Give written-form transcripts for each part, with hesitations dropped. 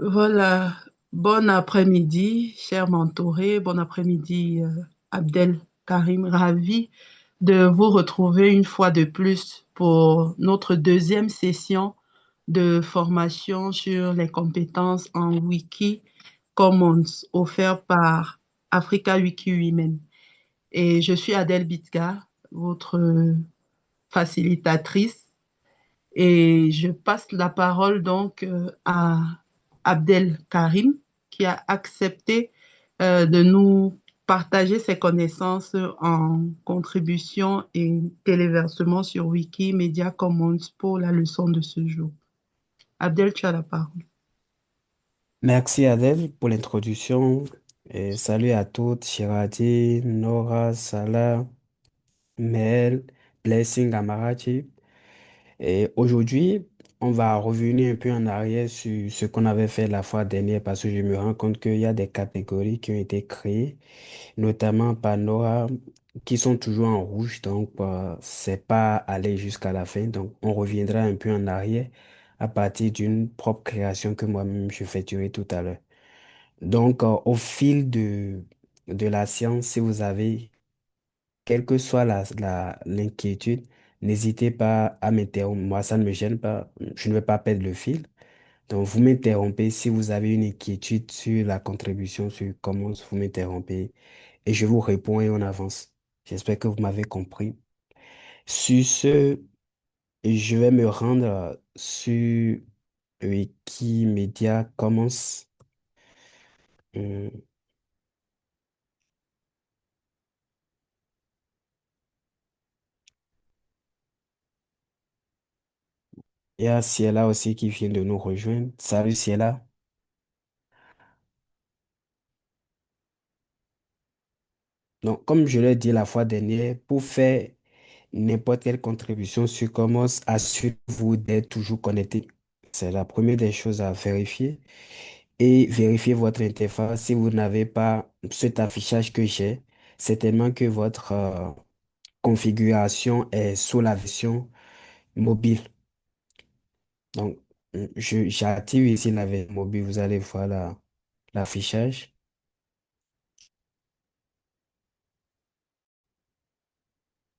Voilà, bon après-midi, cher mentoré, bon après-midi, Abdel Karim, ravi de vous retrouver une fois de plus pour notre deuxième session de formation sur les compétences en Wiki Commons offert par Africa Wiki Women. Et je suis Adèle Bitka, votre facilitatrice, et je passe la parole donc à Abdel Karim, qui a accepté de nous partager ses connaissances en contribution et téléversement sur Wikimedia Commons pour la leçon de ce jour. Abdel, tu as la parole. Merci Adèle pour l'introduction. Et salut à toutes, Shirati, Nora, Salah, Mel, Blessing, Amarachi. Et aujourd'hui, on va revenir un peu en arrière sur ce qu'on avait fait la fois dernière parce que je me rends compte qu'il y a des catégories qui ont été créées, notamment par Nora, qui sont toujours en rouge. Donc, c'est pas aller jusqu'à la fin. Donc, on reviendra un peu en arrière à partir d'une propre création que moi-même je fais durer tout à l'heure. Donc, au fil de la science, si vous avez, quelle que soit l'inquiétude, n'hésitez pas à m'interrompre. Moi, ça ne me gêne pas. Je ne vais pas perdre le fil. Donc, vous m'interrompez si vous avez une inquiétude sur la contribution, sur comment vous m'interrompez et je vous réponds et on avance. J'espère que vous m'avez compris. Sur ce, je vais me rendre sur Wikimedia Commons. Hum, Il y a Ciela aussi qui vient de nous rejoindre. Salut Ciela. Donc, comme je l'ai dit la fois dernière, pour faire n'importe quelle contribution sur Commons, assurez-vous d'être toujours connecté. C'est la première des choses à vérifier. Et vérifiez votre interface. Si vous n'avez pas cet affichage que j'ai, certainement que votre configuration est sous la version mobile. Donc, j'active ici la version mobile. Vous allez voir l'affichage.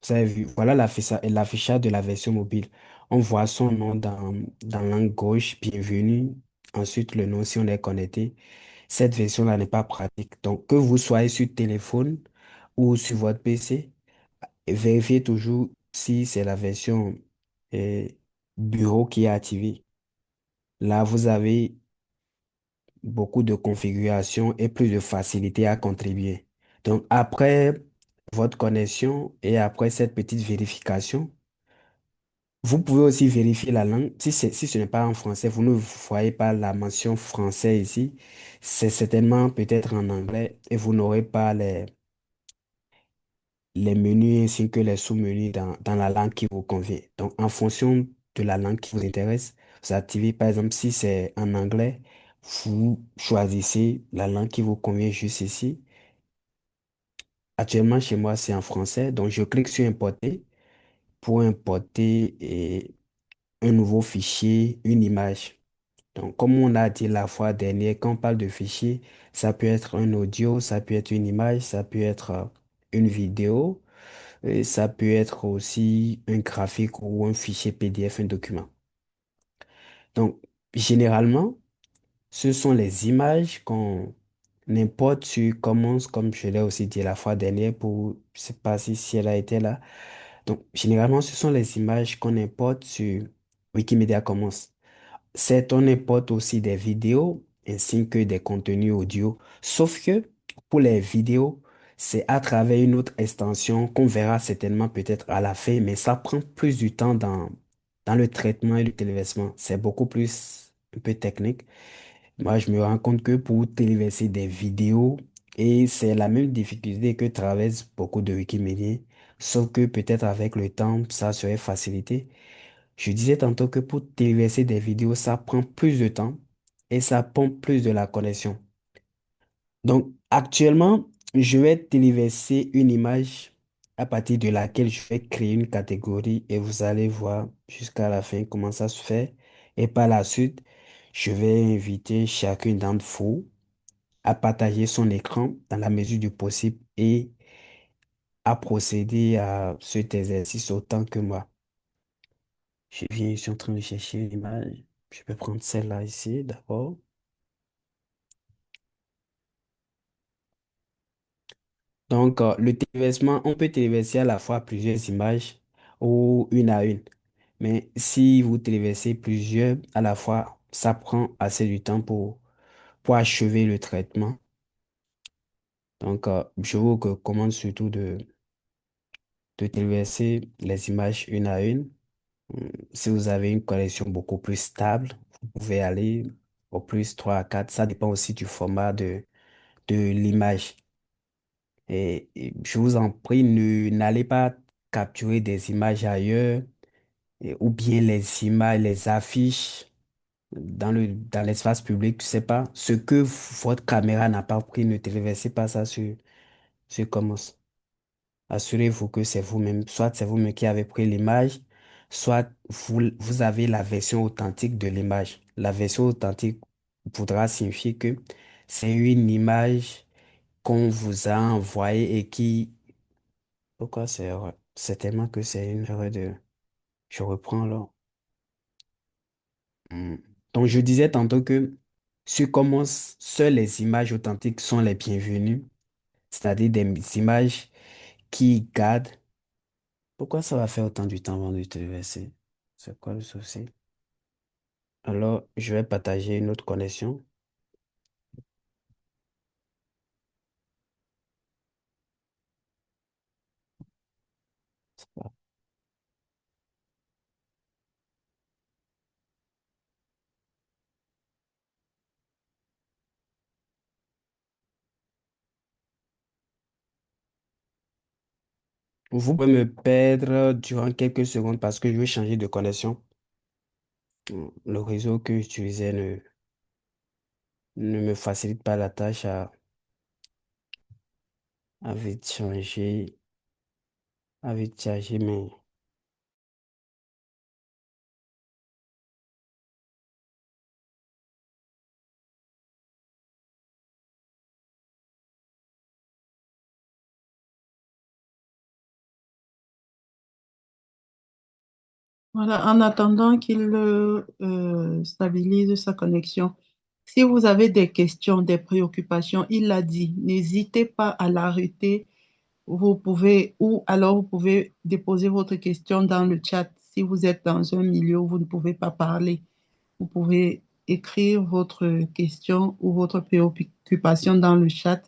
Vous avez vu, voilà l'affichage de la version mobile. On voit son nom dans l'angle gauche, bienvenue. Ensuite, le nom si on est connecté. Cette version-là n'est pas pratique. Donc, que vous soyez sur téléphone ou sur votre PC, vérifiez toujours si c'est la version euh, bureau qui est activée. Là, vous avez beaucoup de configurations et plus de facilité à contribuer. Donc, après votre connexion et après cette petite vérification, vous pouvez aussi vérifier la langue. Si ce n'est pas en français, vous ne voyez pas la mention français ici. C'est certainement peut-être en anglais et vous n'aurez pas les menus ainsi que les sous-menus dans la langue qui vous convient. Donc, en fonction de la langue qui vous intéresse, vous activez, par exemple, si c'est en anglais, vous choisissez la langue qui vous convient juste ici. Actuellement, chez moi, c'est en français. Donc, je clique sur importer pour importer un nouveau fichier, une image. Donc, comme on a dit la fois dernière, quand on parle de fichier, ça peut être un audio, ça peut être une image, ça peut être une vidéo, et ça peut être aussi un graphique ou un fichier PDF, un document. Donc, généralement, ce sont les images qu'on importe sur Commons, comme je l'ai aussi dit la fois dernière, je sais pas si elle a été là. Donc, généralement, ce sont les images qu'on importe sur Wikimedia Commons. Certes, on importe aussi des vidéos ainsi que des contenus audio, sauf que pour les vidéos, c'est à travers une autre extension qu'on verra certainement peut-être à la fin, mais ça prend plus du temps dans le traitement et le téléversement. C'est beaucoup plus un peu technique. Moi, je me rends compte que pour téléverser des vidéos, et c'est la même difficulté que traversent beaucoup de Wikimédias, sauf que peut-être avec le temps, ça serait facilité. Je disais tantôt que pour téléverser des vidéos, ça prend plus de temps et ça pompe plus de la connexion. Donc, actuellement, je vais téléverser une image à partir de laquelle je vais créer une catégorie et vous allez voir jusqu'à la fin comment ça se fait. Et par la suite, Je vais inviter chacune d'entre vous à partager son écran dans la mesure du possible et à procéder à cet exercice autant que moi. Je suis en train de chercher l'image. Je vais prendre celle-là ici d'abord. Donc, le téléversement, on peut téléverser à la fois plusieurs images ou une à une. Mais si vous téléversez plusieurs à la fois, ça prend assez de temps pour achever le traitement. Donc, je vous recommande surtout de téléverser les images une à une. Si vous avez une connexion beaucoup plus stable, vous pouvez aller au plus 3 à 4. Ça dépend aussi du format de l'image. Et je vous en prie, n'allez pas capturer des images ailleurs ou bien les images, les affiches dans l'espace public, je sais pas. Ce que votre caméra n'a pas pris, ne téléversez pas ça sur comment. Assurez-vous que c'est vous-même, soit c'est vous-même qui avez pris l'image, soit vous avez la version authentique de l'image. La version authentique voudra signifier que c'est une image qu'on vous a envoyée et qui... Pourquoi c'est erreur? C'est tellement que c'est une erreur de... Je reprends là. Hmm. Donc je disais tantôt que sur comment seules les images authentiques sont les bienvenues, c'est-à-dire des images qui gardent. Pourquoi ça va faire autant du temps avant de te verser? C'est quoi le souci? Alors, je vais partager une autre connexion. Vous pouvez me perdre durant quelques secondes parce que je vais changer de connexion. Le réseau que j'utilisais ne me facilite pas la tâche à vite changer, à vite charger, mais Voilà, en attendant qu'il stabilise sa connexion. Si vous avez des questions, des préoccupations, il l'a dit, n'hésitez pas à l'arrêter. Vous pouvez, ou alors vous pouvez déposer votre question dans le chat. Si vous êtes dans un milieu où vous ne pouvez pas parler, vous pouvez écrire votre question ou votre préoccupation dans le chat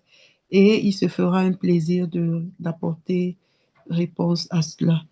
et il se fera un plaisir d'apporter réponse à cela.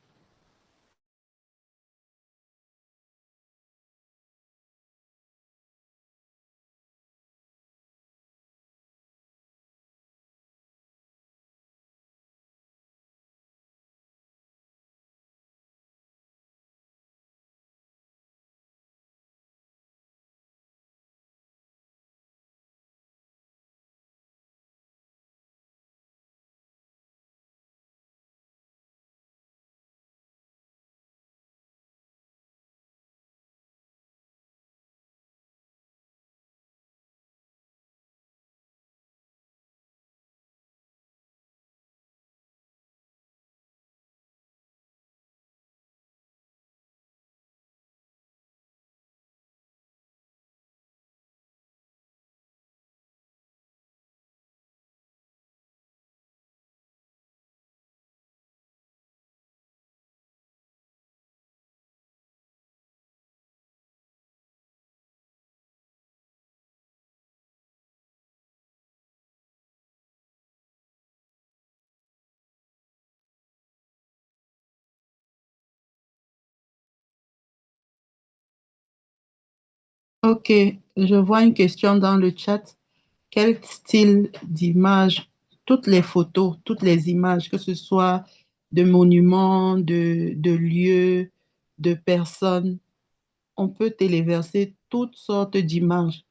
Ok, je vois une question dans le chat. Quel style d'image, toutes les photos, toutes les images, que ce soit de monuments, de lieux, de personnes, on peut téléverser toutes sortes d'images.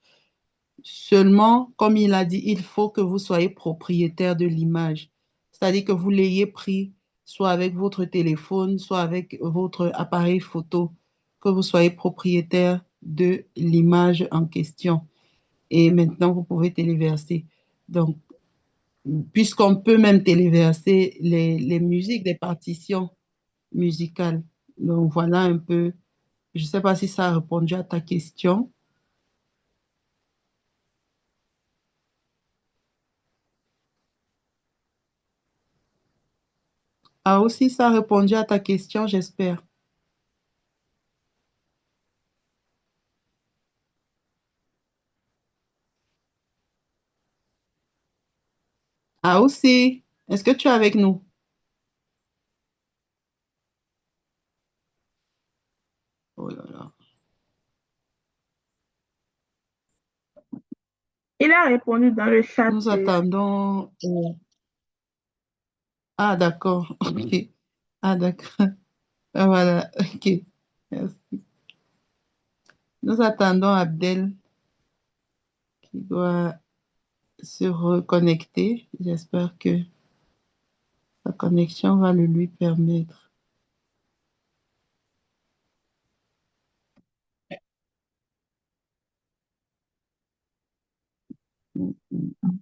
Seulement, comme il a dit, il faut que vous soyez propriétaire de l'image. C'est-à-dire que vous l'ayez pris soit avec votre téléphone, soit avec votre appareil photo, que vous soyez propriétaire de l'image en question. Et maintenant, vous pouvez téléverser. Donc, puisqu'on peut même téléverser les musiques, les partitions musicales. Donc, voilà un peu. Je ne sais pas si ça a répondu à ta question. Ah, aussi, ça a répondu à ta question, j'espère. Ah, aussi, est-ce que tu es avec nous? Oh là là. Il a répondu dans le chat. Nous attendons. Ah, d'accord. OK. Ah, d'accord. Ah, voilà. OK. Merci. Nous attendons Abdel qui doit se reconnecter. J'espère que sa connexion va le lui permettre. Mm, mm.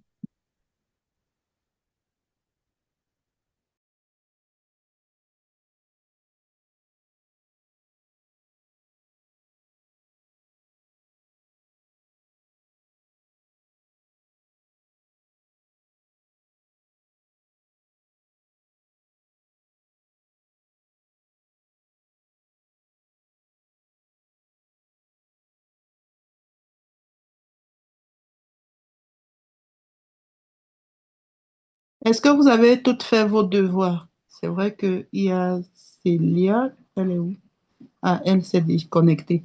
Est-ce que vous avez toutes fait vos devoirs? C'est vrai qu'il y a Célia. Elle est où? Ah, elle s'est déconnectée.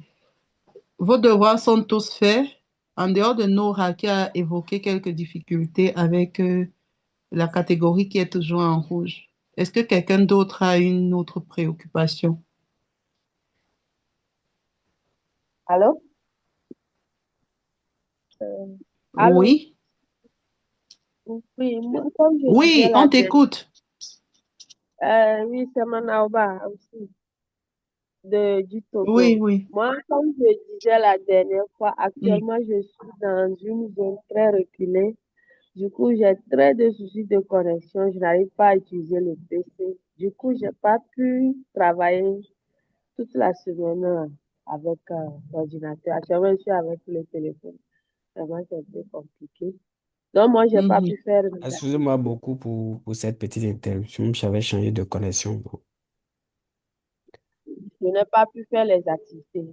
Vos devoirs sont tous faits, en dehors de Nora qui a évoqué quelques difficultés avec la catégorie qui est toujours en rouge. Est-ce que quelqu'un d'autre a une autre préoccupation? Allô? Euh, allô? Oui, Oui, moi, comme je disais oui, la on dernière, t'écoute. oui, c'est Manaoba aussi, du Oui, Togo. oui. Moi, comme je disais la dernière fois, Mm, actuellement, je suis dans une zone très reculée. Du coup, j'ai très de soucis de connexion. Je n'arrive pas à utiliser le PC. Du coup, j'ai pas pu travailler toute la semaine avec l'ordinateur. Actuellement, je suis avec le téléphone. Vraiment, c'est un peu compliqué. Donc, moi, j'ai pas pu mhm. faire Excusez-moi beaucoup pour cette petite interruption. J'avais changé de connexion. Bon. je n'ai pas pu faire les activités.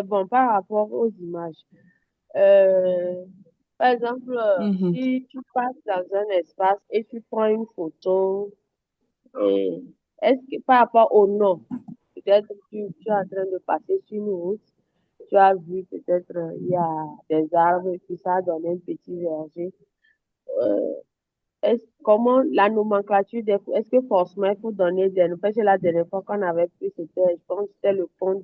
Bon, par rapport aux images, par exemple, Mhm, si tu passes dans un espace et tu prends une photo, euh, est-ce que par rapport au nom, peut-être tu es en train de passer sur une route, tu as vu peut-être il y a des arbres et puis ça a donné un petit verger. Euh, comment la nomenclature est-ce que forcément il faut donner des noms? Parce que la dernière fois qu'on avait pris, je pense que c'était le pont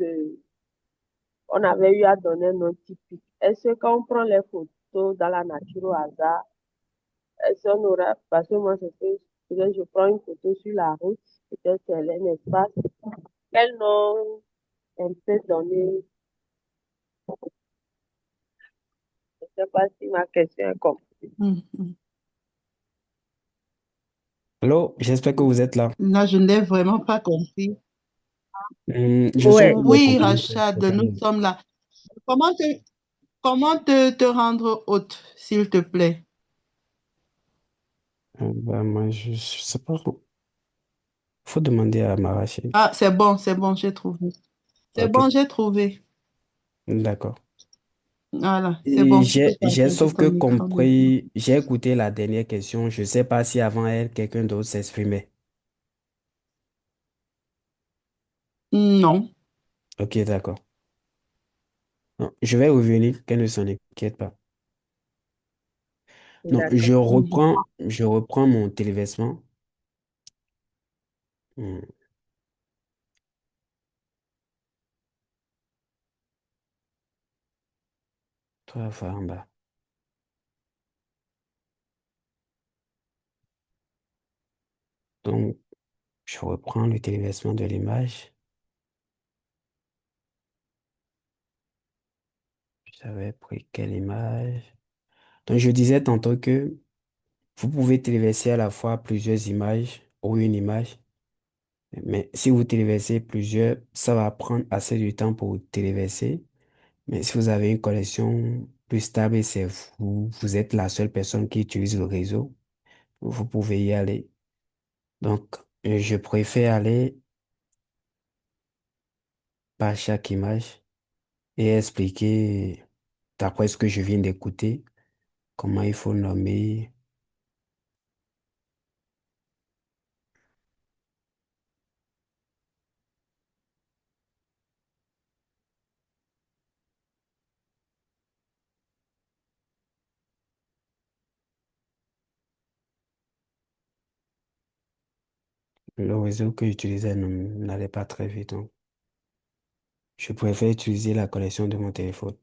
on avait eu à donner un nom typique. Est-ce que quand on prend les photos dans la nature au hasard, est-ce qu'on aura, parce que moi, c'est que peut-être je prends une photo sur la route, peut-être c'est un espace, quel nom on peut donner? Je ne sais pas si ma question est comprise. mhm. Allô, j'espère que vous êtes là. Là, je n'ai vraiment pas compris. Je sens Ouais. que les Oui, coupures. Rachad, nous sommes là. Comment te, comment te rendre hôte, s'il te plaît? Bah, moi, je sais pas. Faut demander à Marachi. Ah, c'est bon, j'ai trouvé. C'est Ok, bon, j'ai trouvé. d'accord. Voilà, c'est Et bon, tu peux j'ai partager sauf que ton écran maintenant. compris, j'ai écouté la dernière question. Je sais pas si avant elle, quelqu'un d'autre s'exprimait. Non. Ok, d'accord. Non, je vais revenir, qu'elle ne s'en inquiète pas. Non, D'accord. Mhm. je reprends mon télévêtement. Hmm, Toi, va en bas. Donc, je reprends le télévêtement de l'image. J'avais pris quelle image? Donc, je disais tantôt que vous pouvez téléverser à la fois plusieurs images ou une image. Mais si vous téléversez plusieurs, ça va prendre assez de temps pour téléverser. Mais si vous avez une connexion plus stable et c'est vous êtes la seule personne qui utilise le réseau, vous pouvez y aller. Donc, je préfère aller par chaque image et expliquer, d'après ce que je viens d'écouter, comment il faut nommer. Le réseau que j'utilisais n'allait pas très vite. Donc, je préfère utiliser la connexion de mon téléphone.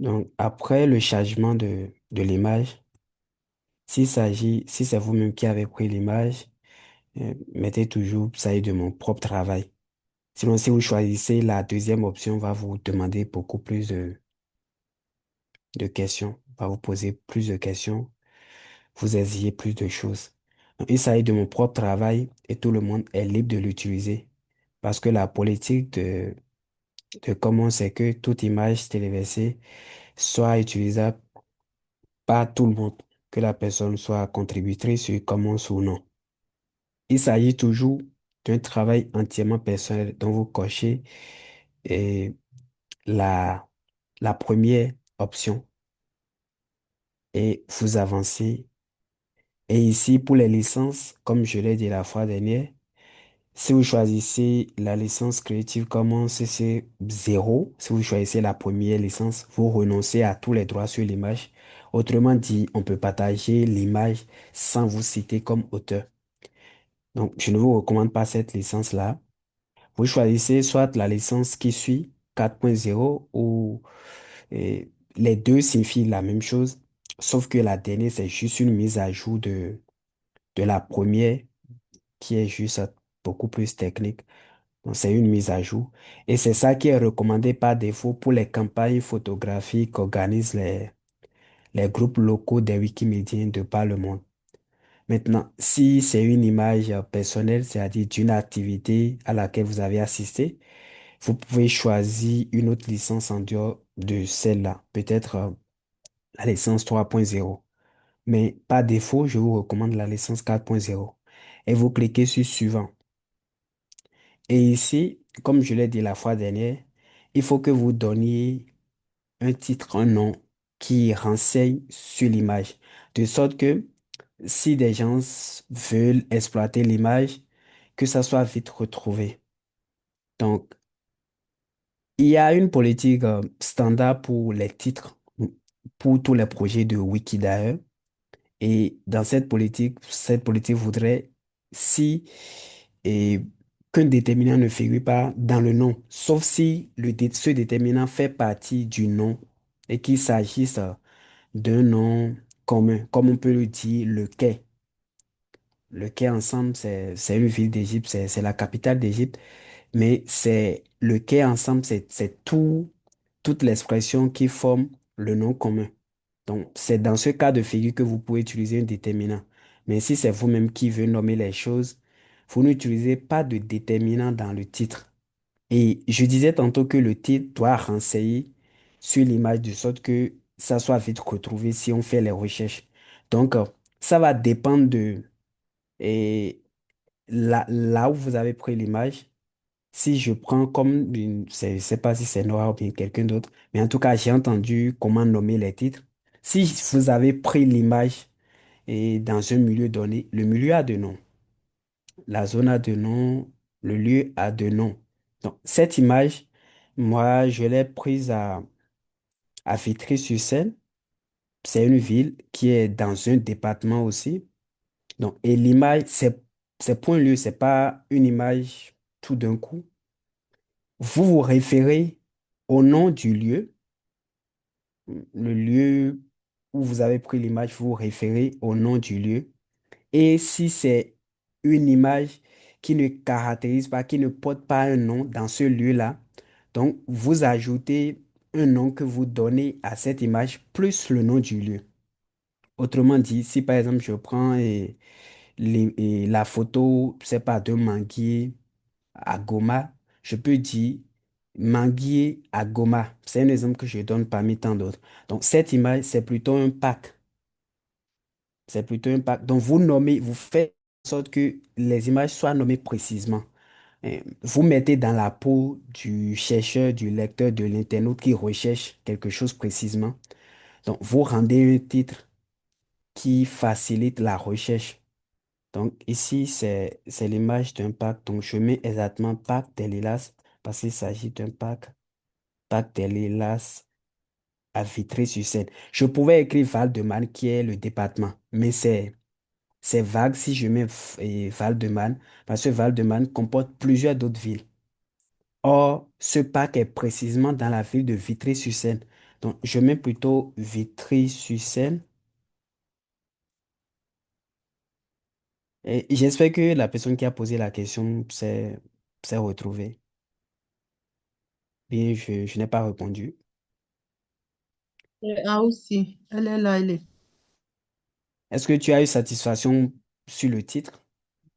Donc, après le chargement de l'image, si c'est vous-même qui avez pris l'image, mettez toujours ça est de mon propre travail. Sinon, si vous choisissez la deuxième option, va vous demander beaucoup plus de questions, va vous poser plus de questions, vous exigez plus de choses. Donc, il s'agit de mon propre travail et tout le monde est libre de l'utiliser. Parce que la politique de comment c'est que toute image téléversée soit utilisable par tout le monde, que la personne soit contributrice sur comment ou non. Il s'agit toujours d'un travail entièrement personnel dont vous cochez et la, la première option et vous avancez. Et ici, pour les licences, comme je l'ai dit la fois dernière, si vous choisissez la licence Creative Commons CC 0, si vous choisissez la première licence, vous renoncez à tous les droits sur l'image. Autrement dit, on peut partager l'image sans vous citer comme auteur. Donc, je ne vous recommande pas cette licence-là. Vous choisissez soit la licence qui suit 4.0 ou les deux signifient la même chose, sauf que la dernière, c'est juste une mise à jour de la première qui est juste beaucoup plus technique. Donc, c'est une mise à jour. Et c'est ça qui est recommandé par défaut pour les campagnes photographiques qu'organisent les groupes locaux des Wikimédiens de par le monde. Maintenant, si c'est une image personnelle, c'est-à-dire d'une activité à laquelle vous avez assisté, vous pouvez choisir une autre licence en dehors de celle-là, peut-être la licence 3.0. Mais par défaut, je vous recommande la licence 4.0. Et vous cliquez sur suivant. Et ici, comme je l'ai dit la fois dernière, il faut que vous donniez un titre, un nom qui renseigne sur l'image. De sorte que si des gens veulent exploiter l'image, que ça soit vite retrouvé. Donc, il y a une politique standard pour les titres, pour tous les projets de Wiki d'ailleurs. Et dans cette politique voudrait si et, qu'un déterminant ne figure pas dans le nom, sauf si ce déterminant fait partie du nom et qu'il s'agisse d'un nom commun, comme on peut le dire, le quai. Le quai ensemble, c'est une ville d'Égypte, c'est la capitale d'Égypte. Mais c'est le quai ensemble, c'est toute l'expression qui forme le nom commun. Donc, c'est dans ce cas de figure que vous pouvez utiliser un déterminant. Mais si c'est vous-même qui veut nommer les choses, vous n'utilisez pas de déterminant dans le titre. Et je disais tantôt que le titre doit renseigner sur l'image de sorte que ça soit vite retrouvé si on fait les recherches. Donc, ça va dépendre de et là où vous avez pris l'image. Si je prends comme je ne sais pas si c'est Noah ou bien quelqu'un d'autre, mais en tout cas, j'ai entendu comment nommer les titres. Si vous avez pris l'image et dans un milieu donné, le milieu a deux noms, la zone a deux noms, le lieu a deux noms. Donc, cette image, moi, je l'ai prise à Vitry-sur-Seine. C'est une ville qui est dans un département aussi. Donc, et l'image, c'est pour un lieu, c'est pas une image tout d'un coup. Vous vous référez au nom du lieu, le lieu où vous avez pris l'image, vous référez au nom du lieu. Et si c'est une image qui ne caractérise pas, qui ne porte pas un nom dans ce lieu-là, donc vous ajoutez un nom que vous donnez à cette image plus le nom du lieu. Autrement dit, si par exemple je prends la photo, c'est pas de Manguier à Goma, je peux dire Manguier à Goma. C'est un exemple que je donne parmi tant d'autres. Donc cette image, c'est plutôt un pack. C'est plutôt un pack. Donc vous nommez, vous faites en sorte que les images soient nommées précisément. Vous mettez dans la peau du chercheur, du lecteur, de l'internaute qui recherche quelque chose précisément. Donc vous rendez un titre qui facilite la recherche. Donc ici, c'est l'image d'un pack. Donc je mets exactement pack des lilas parce qu'il s'agit d'un pack des lilas à Vitry-sur-Seine. Je pouvais écrire Val-de-Marne qui est le département, mais c'est vague si je mets Val-de-Marne parce que Val-de-Marne comporte plusieurs d'autres villes. Or, ce pack est précisément dans la ville de Vitry-sur-Seine. Donc je mets plutôt Vitry-sur-Seine. Et j'espère que la personne qui a posé la question s'est retrouvée. Bien, je n'ai pas répondu. Et A aussi, elle est là, elle est. Est-ce que tu as eu satisfaction sur le titre,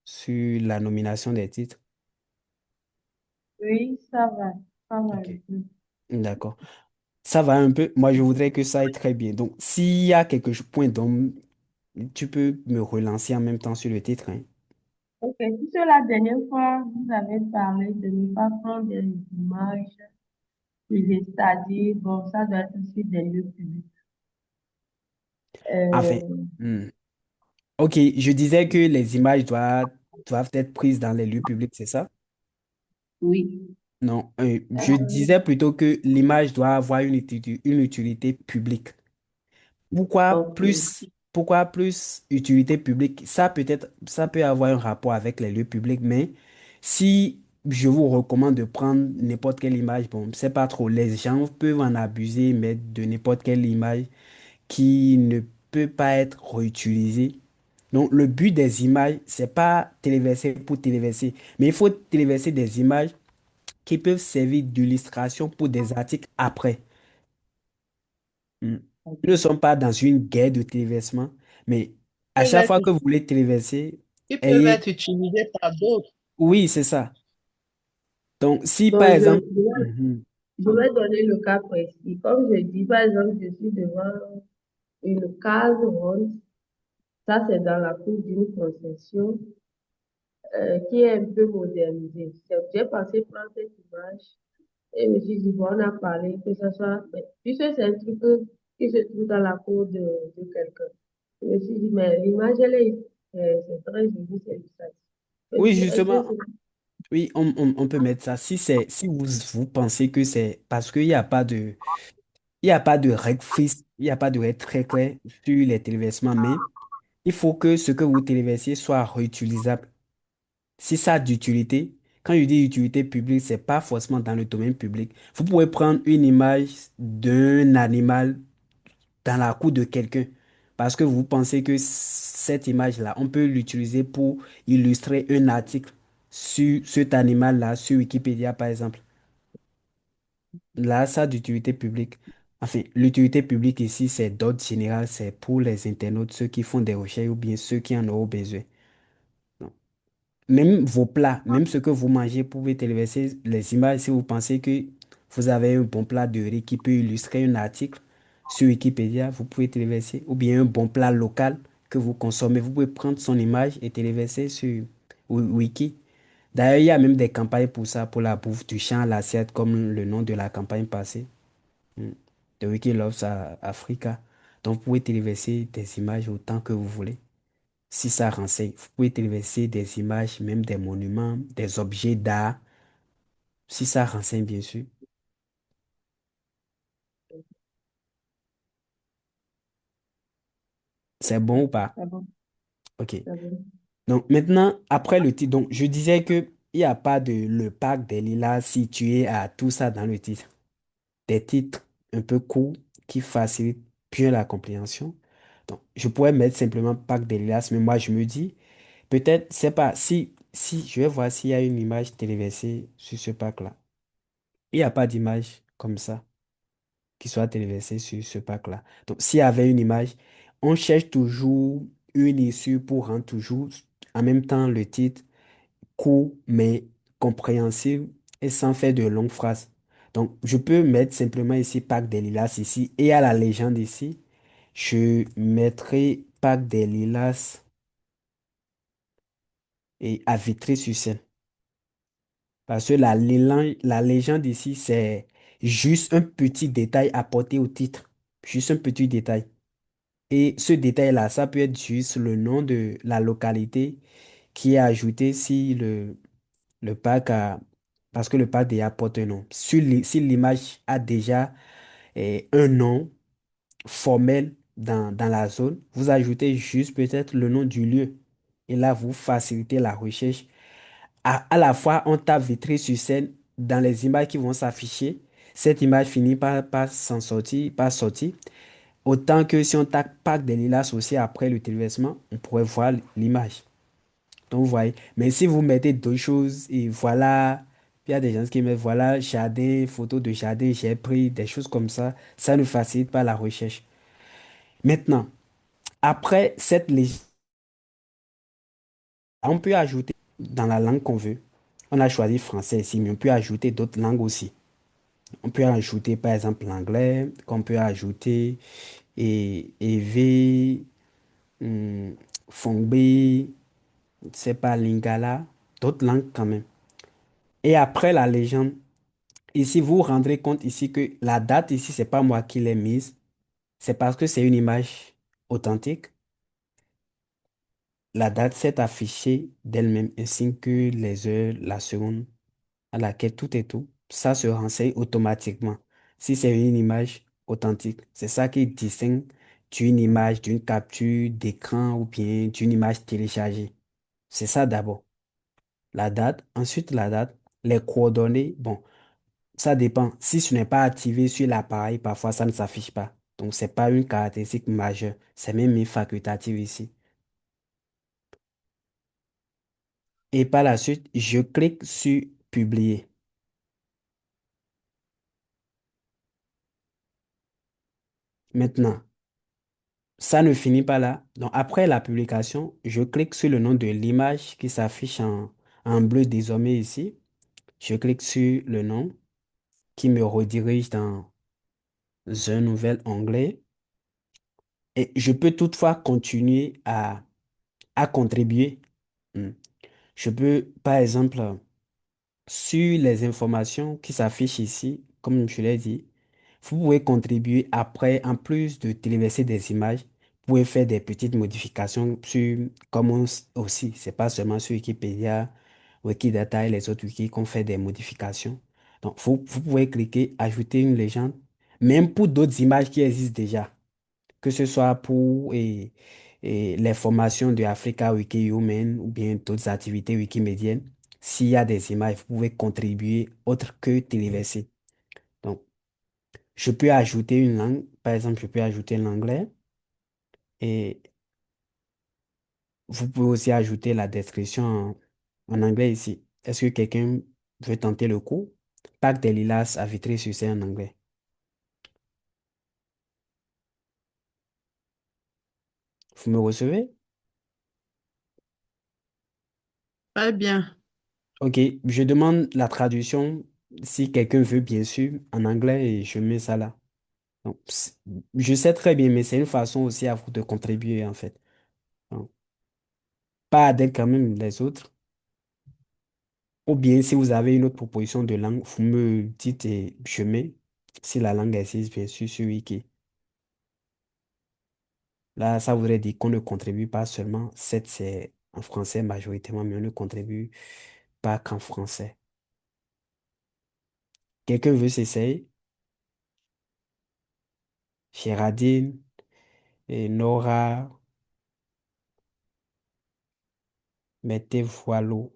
sur la nomination des titres? Oui, ça va un Ok, peu. d'accord. Ça va un peu. Moi, je voudrais que ça aille très bien. Donc, s'il y a quelques points dont tu peux me relancer en même temps sur le titre, hein. Ok, puisque la dernière fois, vous avez parlé de ne pas prendre des images privées, c'est-à-dire, bon, ça doit être aussi des lieux publics. Enfin, Euh, hmm. Ok, je disais que les images doivent être prises dans les lieux publics, c'est ça? oui. Non, je Euh, disais plutôt que l'image doit avoir une utilité publique. ok. Pourquoi plus utilité publique? Ça peut avoir un rapport avec les lieux publics, mais si je vous recommande de prendre n'importe quelle image, bon, c'est pas trop. Les gens peuvent en abuser, mais de n'importe quelle image qui ne peut pas être réutilisée. Donc, le but des images, c'est pas téléverser pour téléverser, mais il faut téléverser des images qui peuvent servir d'illustration pour des articles après. Mm. Nous ne Ok. sommes pas dans une guerre de téléversement, mais à Peuvent chaque être, fois que vous voulez téléverser, ils peuvent ayez... être utilisés par d'autres. Oui, c'est ça. Donc, si par Donc, exemple... Mhm. je vais donner le cas précis. Comme je dis, par exemple, je suis devant une case ronde. Ça, c'est dans la cour d'une concession qui est un peu modernisée. J'ai pensé prendre cette image et je me suis dit, bon, on a parlé que ce soit, mais puisque c'est un truc qui se trouve dans la cour de quelqu'un. Je me suis dit, mais l'image, c'est très joli, c'est illustratif. Je me Oui, dis, est-ce que justement, oui, on peut mettre ça. Si vous pensez que c'est parce qu'il n'y a pas de... Il n'y a pas de règle fixe, il n'y a pas de règle très claire sur les téléversements, mais il faut que ce que vous téléversiez soit réutilisable. Si ça a d'utilité, quand je dis utilité publique, c'est pas forcément dans le domaine public. Vous pouvez prendre une image d'un animal dans la cour de quelqu'un parce que vous pensez que cette image-là, on peut l'utiliser pour illustrer un article sur cet animal-là, sur Wikipédia par exemple. Là, ça a d'utilité publique. Enfin, l'utilité publique ici, c'est d'ordre général, c'est pour les internautes, ceux qui font des recherches ou bien ceux qui en auront besoin. Même vos plats, même ce que vous mangez, vous pouvez téléverser les images si vous pensez que vous avez un bon plat de riz qui peut illustrer un article sur Wikipédia, vous pouvez téléverser. Ou bien un bon plat local que vous consommez, vous pouvez prendre son image et téléverser sur Wiki. D'ailleurs, il y a même des campagnes pour ça, pour la bouffe du champ à l'assiette, comme le nom de la campagne passée. Mm. The Wiki Loves Africa. Donc, vous pouvez téléverser des images autant que vous voulez. Si ça renseigne, vous pouvez téléverser des images, même des monuments, des objets d'art, si ça renseigne, bien sûr. C'est bon ou pas? c'est bon, OK. c'est bon. Donc, maintenant, après le titre, donc, je disais que il n'y a pas de le parc des Lilas situé à tout ça dans le titre. Des titres un peu courts qui facilitent. bien la compréhension. Donc, je pourrais mettre simplement Parc des Lilas, mais moi, je me dis, peut-être, c'est pas, si je vais voir s'il y a une image téléversée sur ce parc-là. Il n'y a pas d'image comme ça qui soit téléversée sur ce parc-là. Donc, s'il y avait une image, on cherche toujours une issue pour rendre toujours en même temps le titre court mais compréhensible et sans faire de longues phrases. Donc, je peux mettre simplement ici Parc des Lilas ici et à la légende ici, je mettrai Parc des Lilas et à Vitry-sur-Seine. Parce que la légende ici, c'est juste un petit détail apporté au titre. Juste un petit détail. Et ce détail-là, ça peut être juste le nom de la localité qui est ajouté si le parc a... Parce que le parc déjà porte un nom. Si l'image a déjà un nom formel dans la zone, vous ajoutez juste peut-être le nom du lieu. Et là, vous facilitez la recherche. À la fois, on tape Vitry-sur-Seine dans les images qui vont s'afficher. Cette image finit par s'en sortir, par sortir. Autant que si on tape Parc des Lilas aussi après le téléversement, on pourrait voir l'image. Donc, vous voyez. Mais si vous mettez deux choses et voilà, il y a des gens qui mettent voilà, jardin, photo de jardin, j'ai pris des choses comme ça ne facilite pas la recherche. Maintenant, après cette légende, on peut ajouter dans la langue qu'on veut. On a choisi français ici, mais on peut ajouter d'autres langues aussi. On peut ajouter par exemple l'anglais, qu'on peut ajouter et hum, Fongbe, c'est pas Lingala, d'autres langues quand même. Et après la légende, ici vous vous rendrez compte ici que la date ici, c'est pas moi qui l'ai mise, c'est parce que c'est une image authentique. La date s'est affichée d'elle-même ainsi que les heures, la seconde à laquelle tout est tout. Ça se renseigne automatiquement. Si c'est une image authentique, c'est ça qui distingue d'une image, d'une capture d'écran ou bien d'une image téléchargée. C'est ça d'abord. La date, ensuite la date, les coordonnées, bon, ça dépend. Si ce n'est pas activé sur l'appareil, parfois ça ne s'affiche pas. Donc, c'est pas une caractéristique majeure. C'est même une facultative ici. Et par la suite, je clique sur publier. Maintenant, ça ne finit pas là. Donc, après la publication, je clique sur le nom de l'image qui s'affiche en bleu désormais ici. Je clique sur le nom qui me redirige dans un nouvel onglet. Et je peux toutefois continuer à contribuer. Hmm. Je peux, par exemple, sur les informations qui s'affichent ici, comme je l'ai dit, vous pouvez contribuer après, en plus de téléverser des images, vous pouvez faire des petites modifications sur Commons aussi. C'est pas seulement sur Wikipédia, Wikidata et les autres wikis qu'on fait des modifications. Donc, vous pouvez cliquer, ajouter une légende, même pour d'autres images qui existent déjà, que ce soit pour les formations de Africa Wiki Human ou bien d'autres activités wikimédiennes. S'il y a des images, vous pouvez contribuer autre que téléverser. Donc, je peux ajouter une langue. Par exemple, je peux ajouter l'anglais et vous pouvez aussi ajouter la description en anglais ici. Est-ce que quelqu'un veut tenter le coup? Parc des Lilas à Vitry-sur-Seine en anglais. Vous me recevez? Très bien. Ok, je demande la traduction si quelqu'un veut, bien sûr, en anglais et je mets ça là. Donc, je sais très bien, mais c'est une façon aussi à vous de contribuer en fait. Donc, pas d'être quand même les autres. Ou bien si vous avez une autre proposition de langue, vous me dites et je mets, si la langue existe, bien sûr, sur Wiki. Là, ça voudrait dire qu'on ne contribue pas seulement, certes, c'est en français majoritairement, mais on ne contribue pas qu'en français. Quelqu'un veut s'essayer? Géraldine et Nora, mettez voilou.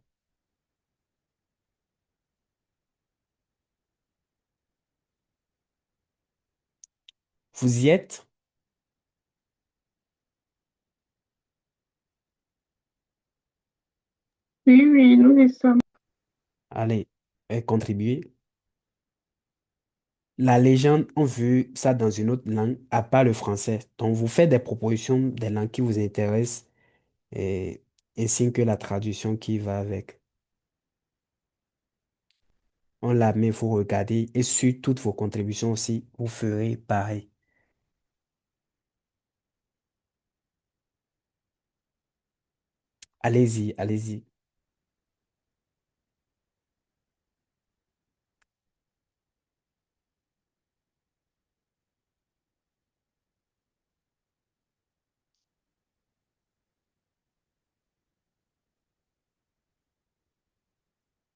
Vous y êtes? Oui, oui, nous y sommes. Allez, contribuer. La légende, on veut ça dans une autre langue, à part le français. Donc, vous faites des propositions des langues qui vous intéressent, et, ainsi que la traduction qui va avec. On la met, vous regardez, et sur toutes vos contributions aussi, vous ferez pareil. Allez-y, allez-y.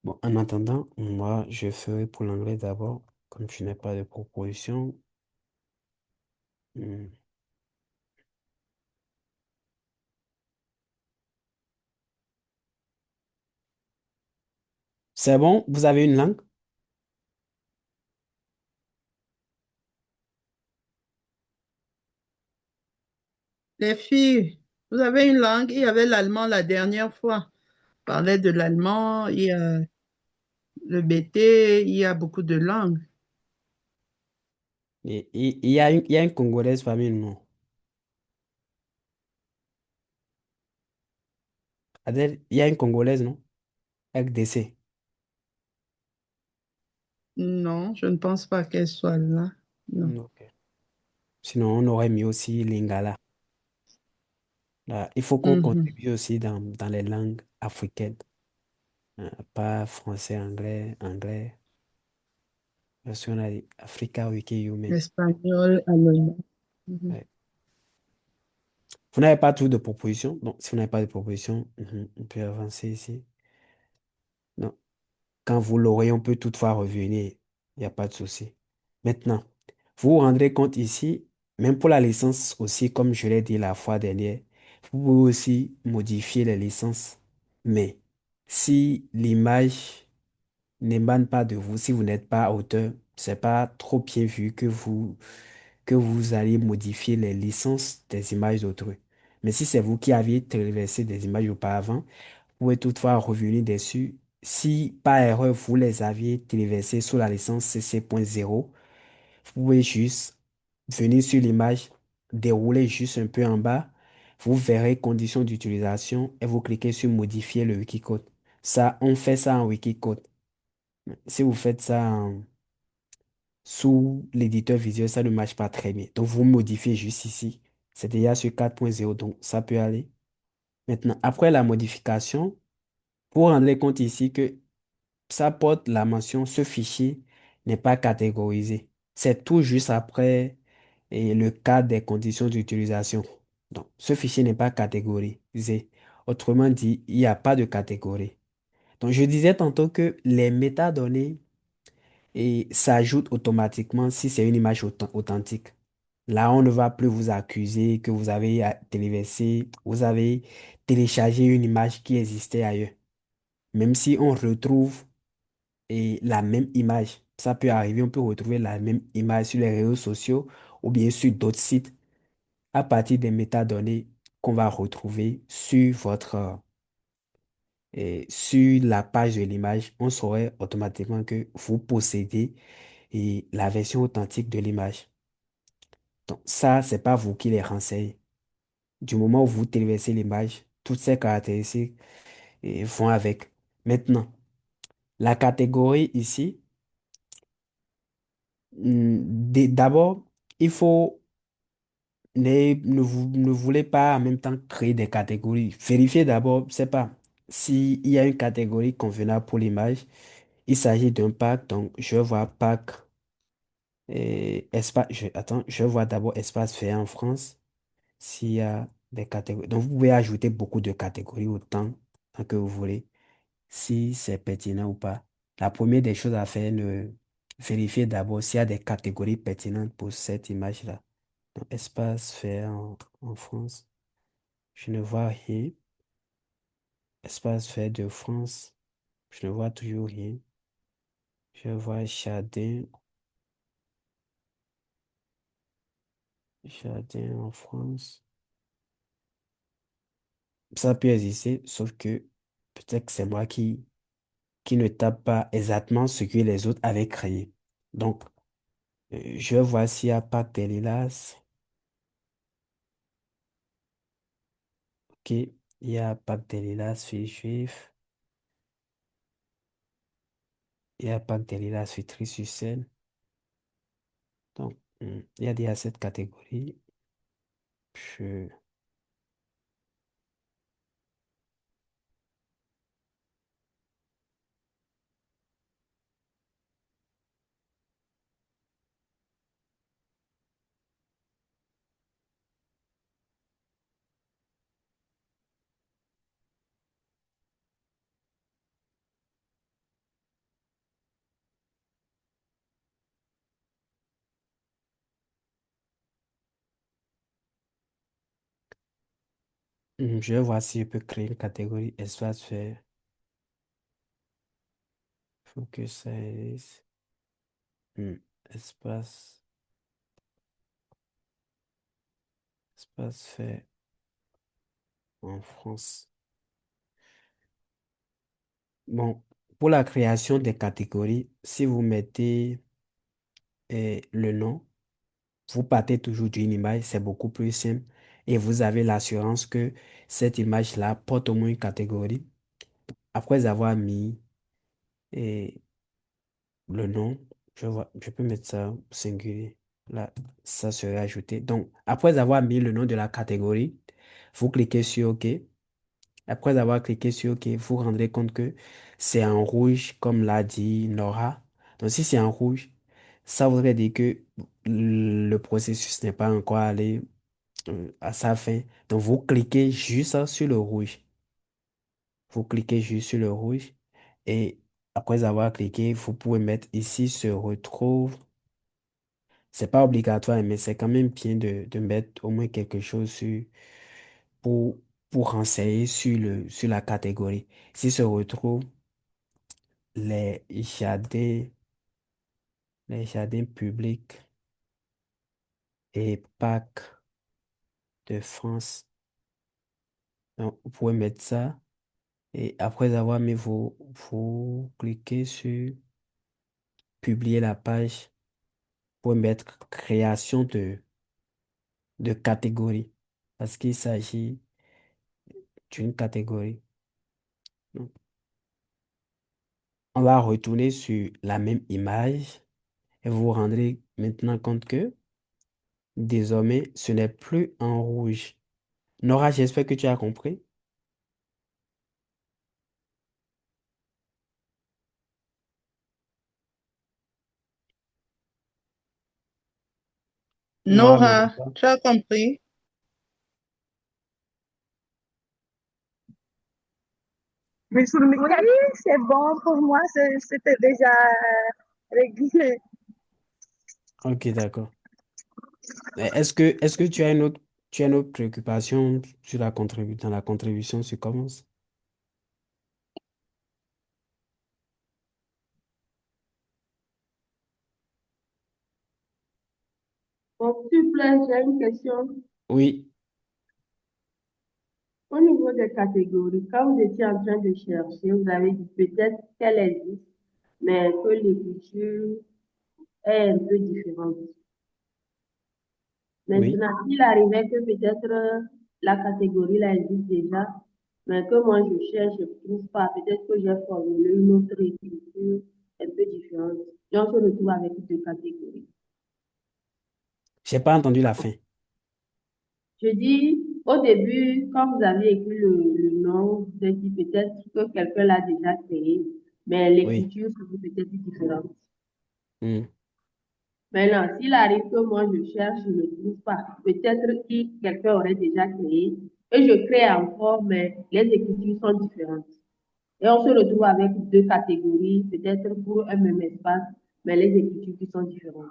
Bon, en attendant, moi, je ferai pour l'anglais d'abord, comme je n'ai pas de proposition. Hmm. C'est bon? Vous avez une langue? Les filles, vous avez une langue, il y avait l'allemand la dernière fois. On parlait de l'allemand, il y a le BT, il y a beaucoup de langues. Et il y a une Congolaise parmi nous. Adèle, il y a une Congolaise, non? Avec DC. Non, je ne pense pas qu'elle soit là. Non. Ok. Sinon, on aurait mis aussi Lingala. Là, il faut qu'on Mhm. contribue aussi dans les langues africaines. Pas français, anglais. Parce qu'on a dit Africa Wiki Yume. Espagnol, allemand. Mhm. Ouais. Vous n'avez pas tout de propositions? Donc, si vous n'avez pas de propositions, on peut avancer ici. Non. Quand vous l'aurez, on peut toutefois revenir. Il n'y a pas de souci. Maintenant, vous vous rendrez compte ici, même pour la licence aussi, comme je l'ai dit la fois dernière, vous pouvez aussi modifier les licences. Mais si l'image n'émane pas de vous, si vous n'êtes pas auteur, c'est pas trop bien vu que vous allez modifier les licences des images d'autrui. Mais si c'est vous qui aviez téléversé des images auparavant, vous pouvez toutefois revenir dessus. Si par erreur vous les aviez téléversées sous la licence CC.0, vous pouvez juste venir sur l'image, dérouler juste un peu en bas, vous verrez conditions d'utilisation et vous cliquez sur modifier le Wikicode. Ça, on fait ça en Wikicode. Si vous faites ça sous l'éditeur visuel, ça ne marche pas très bien. Donc, vous modifiez juste ici. C'est déjà sur 4.0, donc ça peut aller. Maintenant, après la modification, vous vous rendrez compte ici que ça porte la mention ce fichier n'est pas catégorisé. C'est tout juste après le cas des conditions d'utilisation. Donc, ce fichier n'est pas catégorisé. Autrement dit, il n'y a pas de catégorie. Donc, je disais tantôt que les métadonnées s'ajoutent automatiquement si c'est une image authentique. Là, on ne va plus vous accuser que vous avez téléversé, vous avez téléchargé une image qui existait ailleurs. Même si on retrouve la même image, ça peut arriver, on peut retrouver la même image sur les réseaux sociaux ou bien sur d'autres sites à partir des métadonnées qu'on va retrouver sur sur la page de l'image, on saurait automatiquement que vous possédez la version authentique de l'image. Donc ça, c'est pas vous qui les renseignez. Du moment où vous téléversez l'image, toutes ces caractéristiques vont avec. Maintenant, la catégorie ici, d'abord, il faut ne voulez pas en même temps créer des catégories. Vérifiez d'abord, je sais pas, s'il y a une catégorie convenable pour l'image. Il s'agit d'un pack, donc je vois pack et espace. Attends, je vois d'abord espace fait en France. S'il y a des catégories. Donc, vous pouvez ajouter beaucoup de catégories autant que vous voulez, si c'est pertinent ou pas. La première des choses à faire, vérifier d'abord s'il y a des catégories pertinentes pour cette image-là. Donc, espace fait en France, je ne vois rien. Espace fait de France, je ne vois toujours rien. Je vois Jardin en France. Ça peut exister, sauf que Peut-être que c'est moi qui ne tape pas exactement ce que les autres avaient créé. Donc, je vais voir s'il n'y a pas des lilas. Ok, il y a pas des lilas sur juif. Il y a pas des lilas sur Tri-sur-Seine. Donc, il y a déjà cette catégorie. Je, je vais voir si je peux créer une catégorie espace vert. Focus size. Espace, espace vert en France. Bon, pour la création des catégories, si vous mettez le nom, vous partez toujours d'une image, c'est beaucoup plus simple et vous avez l'assurance que cette image-là porte au moins une catégorie. Après avoir mis eh, le nom, je peux mettre ça au singulier. Là, ça serait ajouté. Donc, après avoir mis le nom de la catégorie, vous cliquez sur OK. Après avoir cliqué sur OK, vous vous rendrez compte que c'est en rouge, comme l'a dit Nora. Donc, si c'est en rouge, ça voudrait dire que le processus n'est pas encore allé à sa fin. Donc, vous cliquez juste sur le rouge. Vous cliquez juste sur le rouge et après avoir cliqué, vous pouvez mettre ici se retrouve. C'est pas obligatoire, mais c'est quand même bien de mettre au moins quelque chose pour, pour renseigner sur la catégorie. Ici se retrouve les jardins, les jardins publics et parcs de France. Donc, vous pouvez mettre ça. Et après avoir mis vous cliquez sur publier la page pour mettre création de catégorie. Parce qu'il s'agit d'une catégorie. Donc, on va retourner sur la même image et vous vous rendrez maintenant compte que désormais, ce n'est plus en rouge. Nora, j'espère que tu as compris. Nora me Nora, reprend. tu as compris? Mais oui, c'est bon pour moi, c'était déjà réglé. Ok, d'accord. Est-ce que tu as une autre préoccupation sur dans la contribution sur Commons? Bon, s'il vous plaît, j'ai une question. Oui, Au niveau des catégories, quand vous étiez en train de chercher, vous avez dit peut-être qu'elle existe, mais que l'écriture est un peu différente. oui. Maintenant, s'il arrivait que peut-être la catégorie là existe déjà, mais que moi je cherche, je ne trouve pas, peut-être que j'ai formulé une autre écriture un peu différente. Et on se retrouve avec deux catégories. J'ai pas entendu la fin. Je dis, au début, quand vous avez écrit le nom, vous avez dit peut-être que quelqu'un l'a déjà créé, mais Oui. l'écriture serait peut-être différente. Hmm. Maintenant, s'il arrive que moi je cherche, je ne trouve pas, peut-être que quelqu'un aurait déjà créé, et je crée encore, mais les écritures sont différentes. Et on se retrouve avec deux catégories, peut-être pour un même espace, mais les écritures qui sont différentes.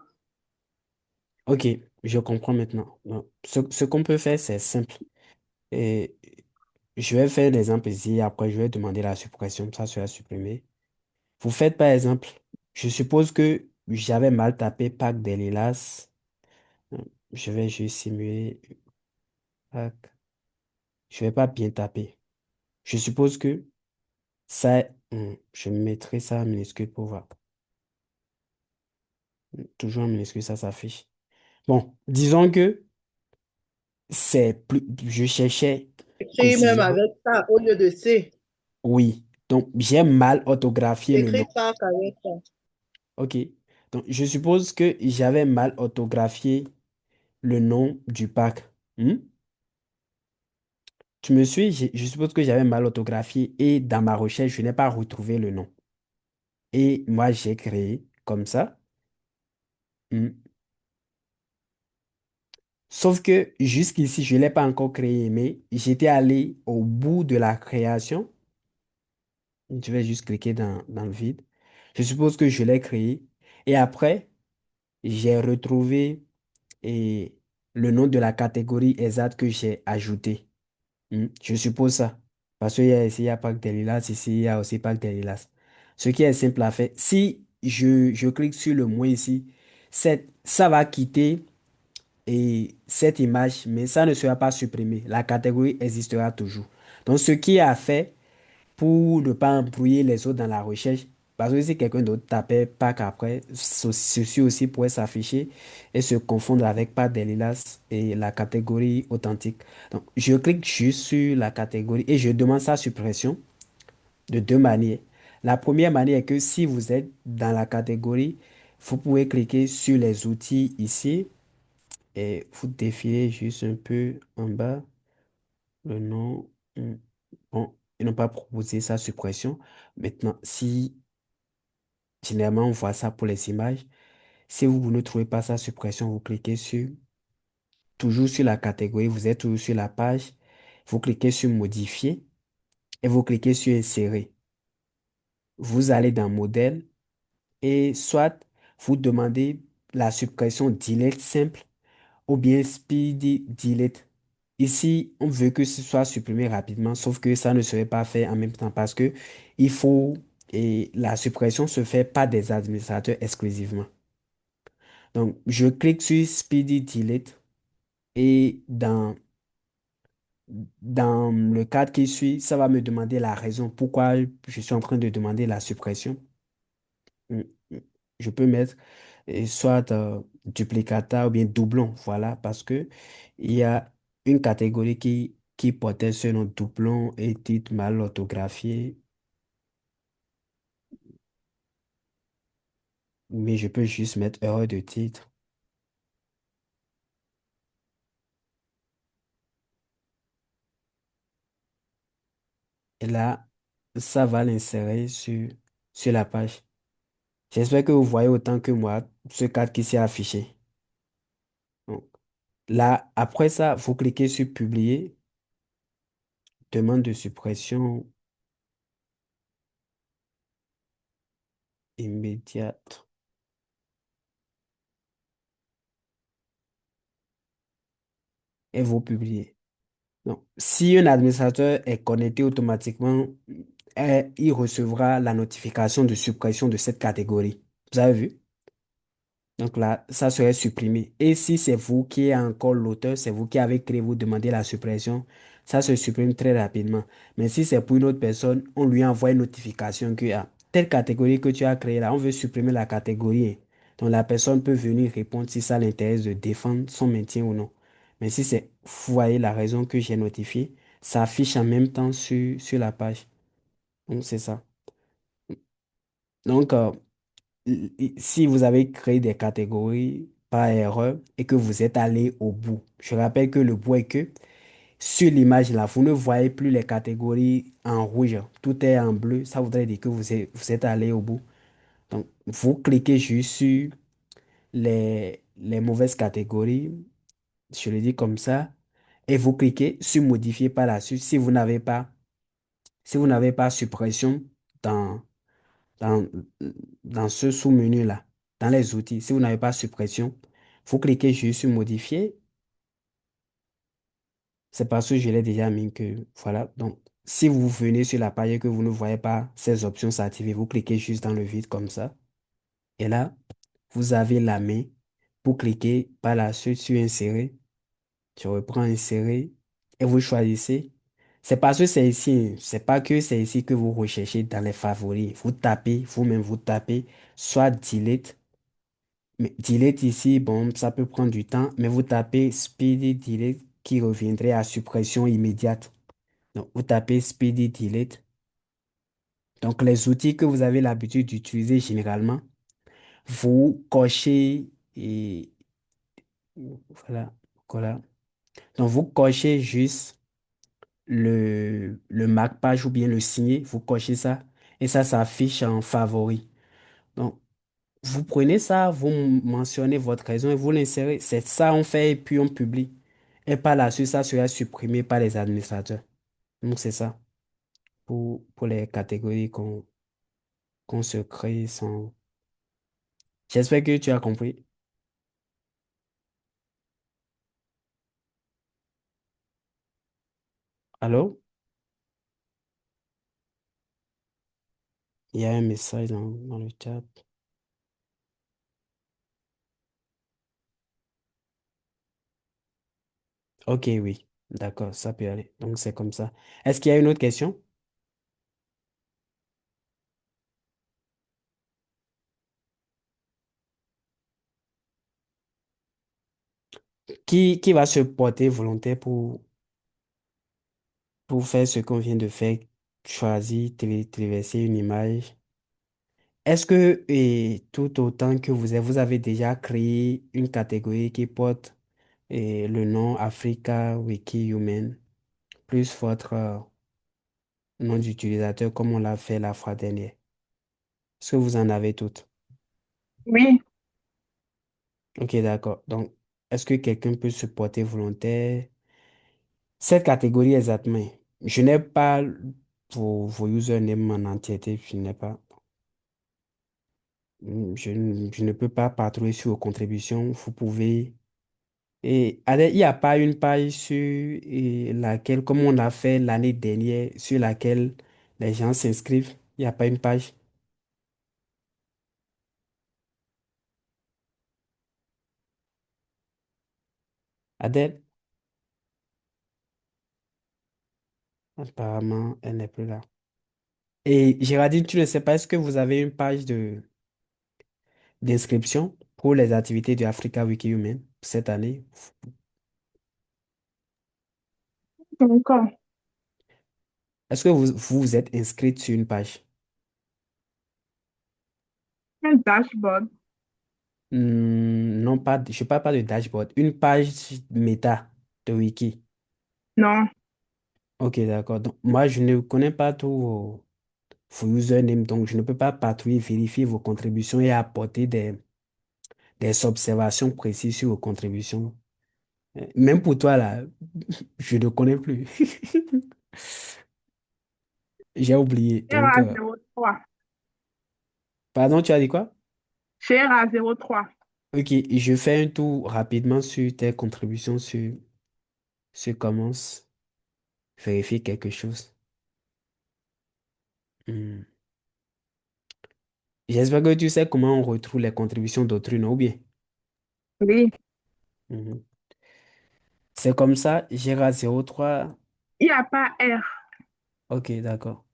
Ok, je comprends maintenant. Donc, ce qu'on peut faire, c'est simple. Et je vais faire l'exemple ici, après je vais demander la suppression, ça sera supprimé. Vous faites par exemple, je suppose que j'avais mal tapé Pack des Lilas. Je vais juste simuler Pack. Je vais pas bien taper. Je suppose que Ça, je mettrai ça en minuscule pour voir. Toujours en minuscule, ça s'affiche. Bon, disons que c'est plus, je cherchais Écris même précisément. avec ça au lieu de C. Oui. Donc, j'ai mal orthographié le Écris nom. ça avec ça. OK. Donc, je suppose que j'avais mal orthographié le nom du parc. Hmm? Tu me suis? Je suppose que j'avais mal orthographié et dans ma recherche, je n'ai pas retrouvé le nom. Et moi, j'ai créé comme ça. Hmm. Sauf que jusqu'ici, je ne l'ai pas encore créé, mais j'étais allé au bout de la création. Je vais juste cliquer dans le vide. Je suppose que je l'ai créé. Et après, j'ai retrouvé et, le nom de la catégorie exacte que j'ai ajouté. Je suppose ça. Parce qu'il y a ici, il y a Parc des Lilas, ici, il y a aussi Parc des Lilas. Ce qui est simple à faire. Si je clique sur le mot ici, ça va quitter cette image, mais ça ne sera pas supprimé. La catégorie existera toujours. Donc, ce qui est à faire pour ne pas embrouiller les autres dans la recherche, parce que si quelqu'un d'autre tapait Pâques après, ceci aussi pourrait s'afficher et se confondre avec Pâques des Lilas et la catégorie authentique. Donc, je clique juste sur la catégorie et je demande sa suppression de deux manières. La première manière est que si vous êtes dans la catégorie, vous pouvez cliquer sur les outils ici et vous défilez juste un peu en bas le nom. Bon, ils n'ont pas proposé sa suppression. Maintenant, si généralement on voit ça pour les images, si vous ne trouvez pas sa suppression, vous cliquez sur toujours sur la catégorie, vous êtes toujours sur la page, vous cliquez sur modifier et vous cliquez sur insérer. Vous allez dans modèle et soit vous demandez la suppression delete simple ou bien speedy delete. Ici, on veut que ce soit supprimé rapidement, sauf que ça ne serait pas fait en même temps parce que il faut, et la suppression se fait par des administrateurs exclusivement. Donc, je clique sur Speedy Delete et dans le cadre qui suit, ça va me demander la raison pourquoi je suis en train de demander la suppression. Mm, mm. Je peux mettre soit duplicata ou bien doublon, voilà, parce que il y a une catégorie qui portait ce nom doublon et titre mal orthographié, mais je peux juste mettre erreur de titre. Et là, ça va l'insérer sur la page. J'espère que vous voyez autant que moi ce cadre qui s'est affiché. Donc, là, après ça, vous cliquez sur publier, demande de suppression immédiate et vous publiez. Donc, si un administrateur est connecté automatiquement, il recevra la notification de suppression de cette catégorie. Vous avez vu? Donc là, ça serait supprimé. Et si c'est vous qui êtes encore l'auteur, c'est vous qui avez créé, vous demandez la suppression, ça se supprime très rapidement. Mais si c'est pour une autre personne, on lui envoie une notification que telle catégorie que tu as créée là, on veut supprimer la catégorie. Donc la personne peut venir répondre si ça l'intéresse de défendre son maintien ou non. Mais si c'est, vous voyez la raison que j'ai notifiée, ça affiche en même temps sur la page. Donc c'est ça. Donc, si vous avez créé des catégories par erreur et que vous êtes allé au bout, je rappelle que le bout est que sur l'image là, vous ne voyez plus les catégories en rouge, tout est en bleu, ça voudrait dire que vous êtes allé au bout. Donc, vous cliquez juste sur les mauvaises catégories, je le dis comme ça, et vous cliquez sur modifier par la suite si vous n'avez pas suppression dans dans, dans ce sous-menu-là, dans les outils. Si vous n'avez pas suppression, vous cliquez juste sur modifier. C'est parce que je l'ai déjà mis que, voilà. Donc, si vous venez sur la page et que vous ne voyez pas ces options s'activer, vous cliquez juste dans le vide comme ça. Et là, vous avez la main pour cliquer par la suite sur insérer. Je reprends insérer et vous choisissez. C'est parce que c'est ici, c'est pas que c'est ici que vous recherchez dans les favoris. Vous tapez, vous-même vous tapez, soit delete. Mais delete ici, bon, ça peut prendre du temps, mais vous tapez speedy delete qui reviendrait à suppression immédiate. Donc, vous tapez speedy delete. Donc, les outils que vous avez l'habitude d'utiliser généralement, vous cochez et voilà, voilà. Donc, vous cochez juste le marque-page ou bien le signer, vous cochez ça et ça s'affiche en favori. Donc, vous prenez ça, vous mentionnez votre raison et vous l'insérez. C'est ça on fait et puis on publie. Et par la suite, ça sera supprimé par les administrateurs. Donc, c'est ça pour les catégories qu'on se crée sans. J'espère que tu as compris. Allô? Il y a un message dans le chat. Ok, oui. D'accord, ça peut aller. Donc, c'est comme ça. Est-ce qu'il y a une autre question? Qui va se porter volontaire pour faire ce qu'on vient de faire? Choisir, téléverser une image. Est-ce que, tout autant que vous avez déjà créé une catégorie qui porte le nom Africa Wiki Human, plus votre nom d'utilisateur comme on l'a fait la fois dernière? Est-ce que vous en avez toutes? Oui, Ok, d'accord. Donc, est-ce que quelqu'un peut se porter volontaire? Cette catégorie exactement. Je n'ai pas vos usernames en entièreté, je n'ai pas. Je ne peux pas patrouiller sur vos contributions. Vous pouvez. Et il n'y a pas une page sur laquelle, comme on a fait l'année dernière, sur laquelle les gens s'inscrivent. Il n'y a pas une page. Adèle, apparemment, elle n'est plus là. Et Géraldine, tu ne sais pas, est-ce que vous avez une page d'inscription pour les activités de Africa Wiki Human cette année? encore. Est-ce que vous êtes inscrite sur une page? Un dashboard. Non, pas, je parle pas de dashboard, une page méta de wiki. Non. Ok, d'accord. Donc, moi, je ne connais pas tous vos usernames, donc je ne peux pas patrouiller, vérifier vos contributions et apporter des observations précises sur vos contributions. Même pour toi, là, je ne connais plus. J'ai oublié. Cher Donc, à 03. pardon, tu as dit quoi? Cher à 03. Ok, je fais un tour rapidement sur tes contributions sur Commence. Vérifier quelque chose. Hmm. J'espère que tu sais comment on retrouve les contributions d'autrui, non? Ou bien? Oui. Mhm. C'est comme ça, Gérard 03. Il n'y a pas R. Ok, d'accord.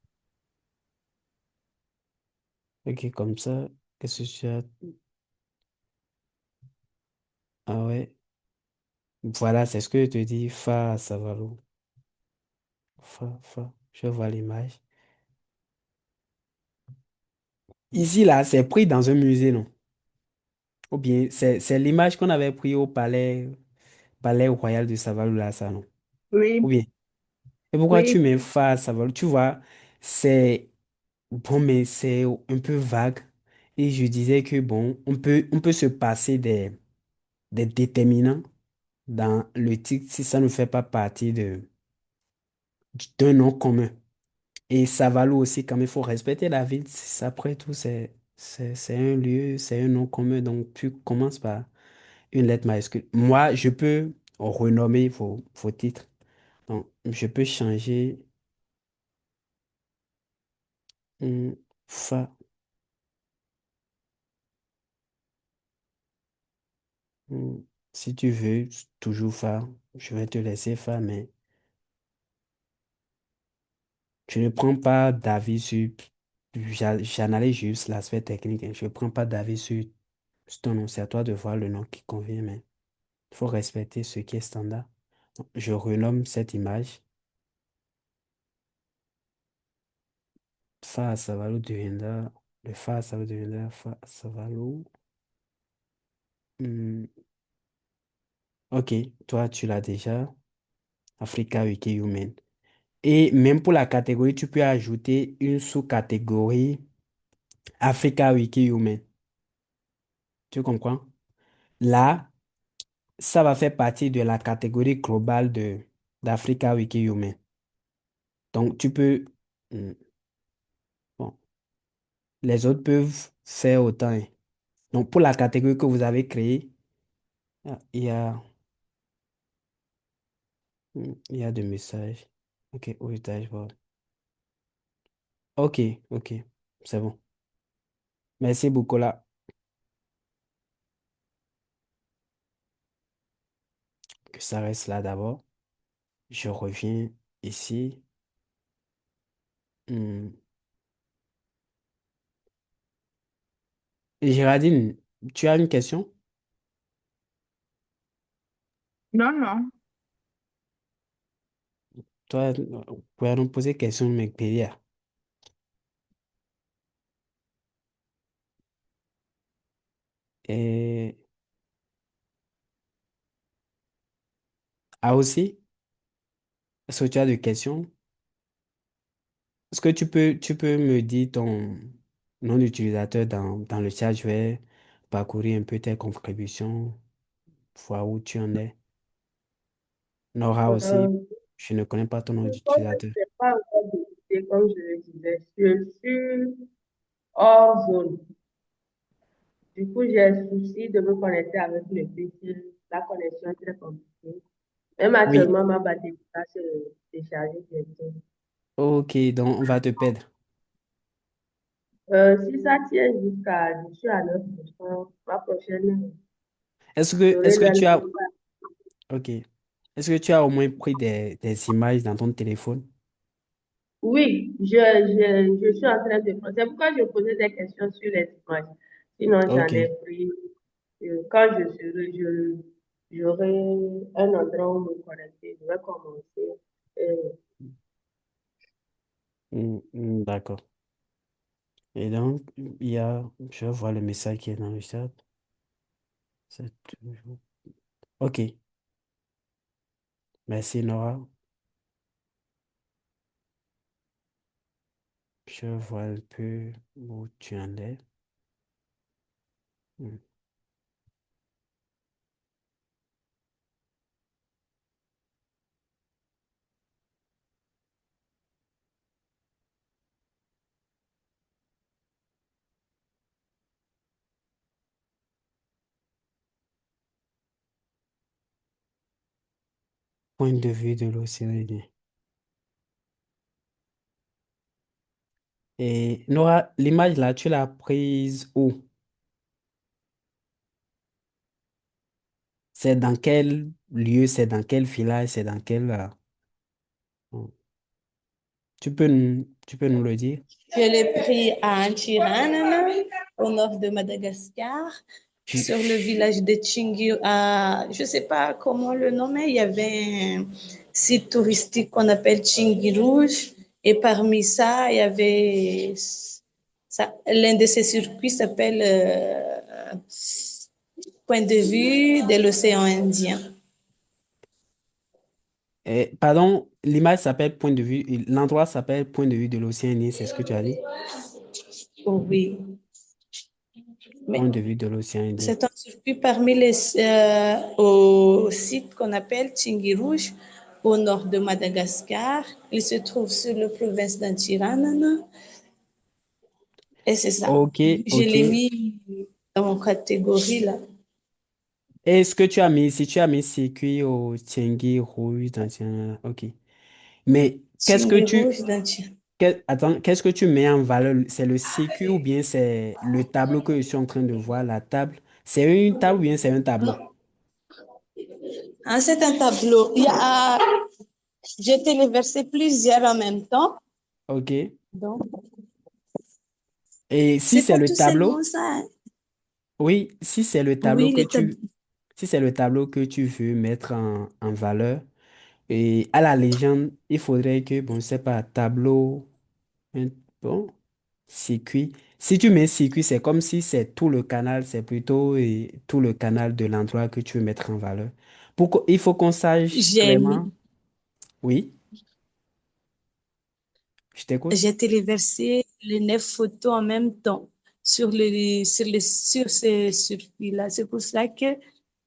Ok, comme ça. Qu'est-ce que tu as? Ah ouais. Voilà, c'est ce que je te dis. Fa, Savalo. Fa. Je vois l'image. Ici, là, c'est pris dans un musée, non? Ou bien, c'est l'image qu'on avait pris au palais royal de Savalu, là, ça, non? Ou Oui. bien? Et pourquoi tu Oui. mets Fa, Savalu? Tu vois, c'est bon, mais c'est un peu vague. Et je disais que, bon, on peut se passer des déterminants dans le titre si ça ne fait pas partie d'un nom commun. Et Savalu aussi, quand même, il faut respecter la ville. Après tout, c'est un lieu, c'est un nom commun. Donc, tu commences par une lettre majuscule. Moi, je peux renommer vos titres. Donc, je peux changer Fa. hum, Si tu veux toujours Fa, je vais te laisser Fa, mais Je ne prends pas d'avis sur... J'analyse juste l'aspect technique, hein. Je ne prends pas d'avis sur ton nom. C'est à toi de voir le nom qui convient, mais il faut respecter ce qui est standard. Donc, je renomme cette image. Fa Savalo deviendra... Le Fa Savalo deviendra Fa Savalo. Hmm, ok, toi, tu l'as déjà. Africa Wiki Human. Et même pour la catégorie, tu peux ajouter une sous-catégorie Africa Wiki Human. Tu comprends? Là, ça va faire partie de la catégorie globale d'Africa Wiki Human. Donc, tu peux... Hmm, bon, les autres peuvent faire autant, hein. Donc, pour la catégorie que vous avez créée, il y a des messages. Ok, où est bon. Ok, ok, c'est bon. Merci beaucoup là. Que ça reste là d'abord. Je reviens ici. Hmm. Géraldine, tu as une question? Non, non. Toi, vous pouvez nous poser question, mais derrière. Et ah aussi, est-ce que tu as des questions? Est-ce que tu peux me dire ton nom d'utilisateur dans le chat? Je vais parcourir un peu tes contributions, voir où tu en es. Nora aussi, Euh, je ne connais pas ton nom Comme je d'utilisateur. ne sais pas encore débuter, comme je le disais, je suis hors zone. Du coup, j'ai le souci de me connecter avec le PC. La connexion est très compliquée. Même Oui, actuellement, ma batterie va se décharger bientôt. ok, donc on va te perdre. Si ça tient jusqu'à, je suis à 9%, ma prochaine, Est-ce que, j'aurai est-ce que l'air tu de as, ok, est-ce que tu as au moins pris des images dans ton téléphone? Oui, je suis en train de. C'est pourquoi je posais des questions sur les images. Sinon, j'en Ok. ai pris. Quand j'aurai un endroit où me connecter, je vais commencer. Euh, D'accord. Et donc, je vois le message qui est dans le chat. C'est toujours. Ok. Merci, Nora. Je vois un peu où tu en es. Hmm. Point de vue de l'Océanie. Et Nora, l'image là, tu l'as prise où? C'est dans quel lieu? C'est dans quel village? C'est dans quel... hmm. Tu peux nous le dire? Je l'ai pris à Antirana, au nord de Madagascar, Tu- sur le village de Chingi. Je ne sais pas comment le nommer. Il y avait un site touristique qu'on appelle Chingi Rouge. Et parmi ça, il y avait l'un de ces circuits s'appelle Point de vue de l'océan Indien. Pardon, l'image s'appelle point de vue, l'endroit s'appelle point de vue de l'océan Indien, c'est ce que tu as dit? Oh oui, mais Point de vue de l'océan Indien. c'est un circuit parmi au site qu'on appelle Tingui Rouge, au nord de Madagascar. Il se trouve sur la province d'Antiranana. Et c'est ça. Ok, Je ok. l'ai mis dans mon catégorie là. Est-ce que tu as mis, si tu as mis circuit au Tiangi Rouge dans ok. Mais qu'est-ce que Tingui tu, Rouge d'Antiranana. attends, qu'est-ce que tu mets en valeur? C'est le circuit ou bien c'est le tableau que je suis en train de voir, la table? C'est une table ou bien c'est un tableau? Ah, c'est un tableau. J'ai téléversé plusieurs en même temps. Ok. Donc, Et si c'est c'est pas le tout seulement tableau, ça, hein. oui, si c'est le tableau Oui, que si c'est le tableau que tu veux mettre en valeur, et à la légende, il faudrait que, bon, je sais pas, tableau, un- bon, circuit. Si tu mets circuit, c'est comme si c'est tout le canal, c'est plutôt tout le canal de l'endroit que tu veux mettre en valeur. Il faut qu'on sache j'ai mis, clairement, oui, je t'écoute. j'ai téléversé les 9 photos en même temps sur ce circuit-là. C'est pour ça que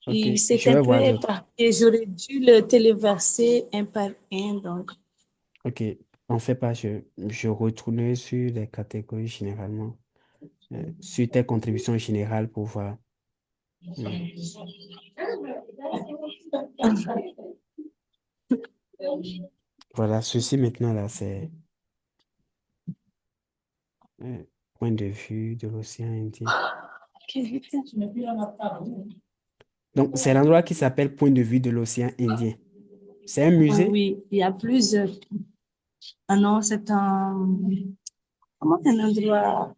Ok, c'est je un vais peu voir d'autres. éparpillé. J'aurais dû le téléverser un par un. Donc, Ok, en fait pas, je retournerai sur les catégories généralement, sur tes contributions générales pour voir. Hmm. Voilà, ceci maintenant là, c'est euh, point de vue de l'océan Indien. Donc, c'est l'endroit qui s'appelle point de vue de l'océan Indien. C'est un musée? oui, il y a plusieurs. Ah non, c'est un, comment un endroit?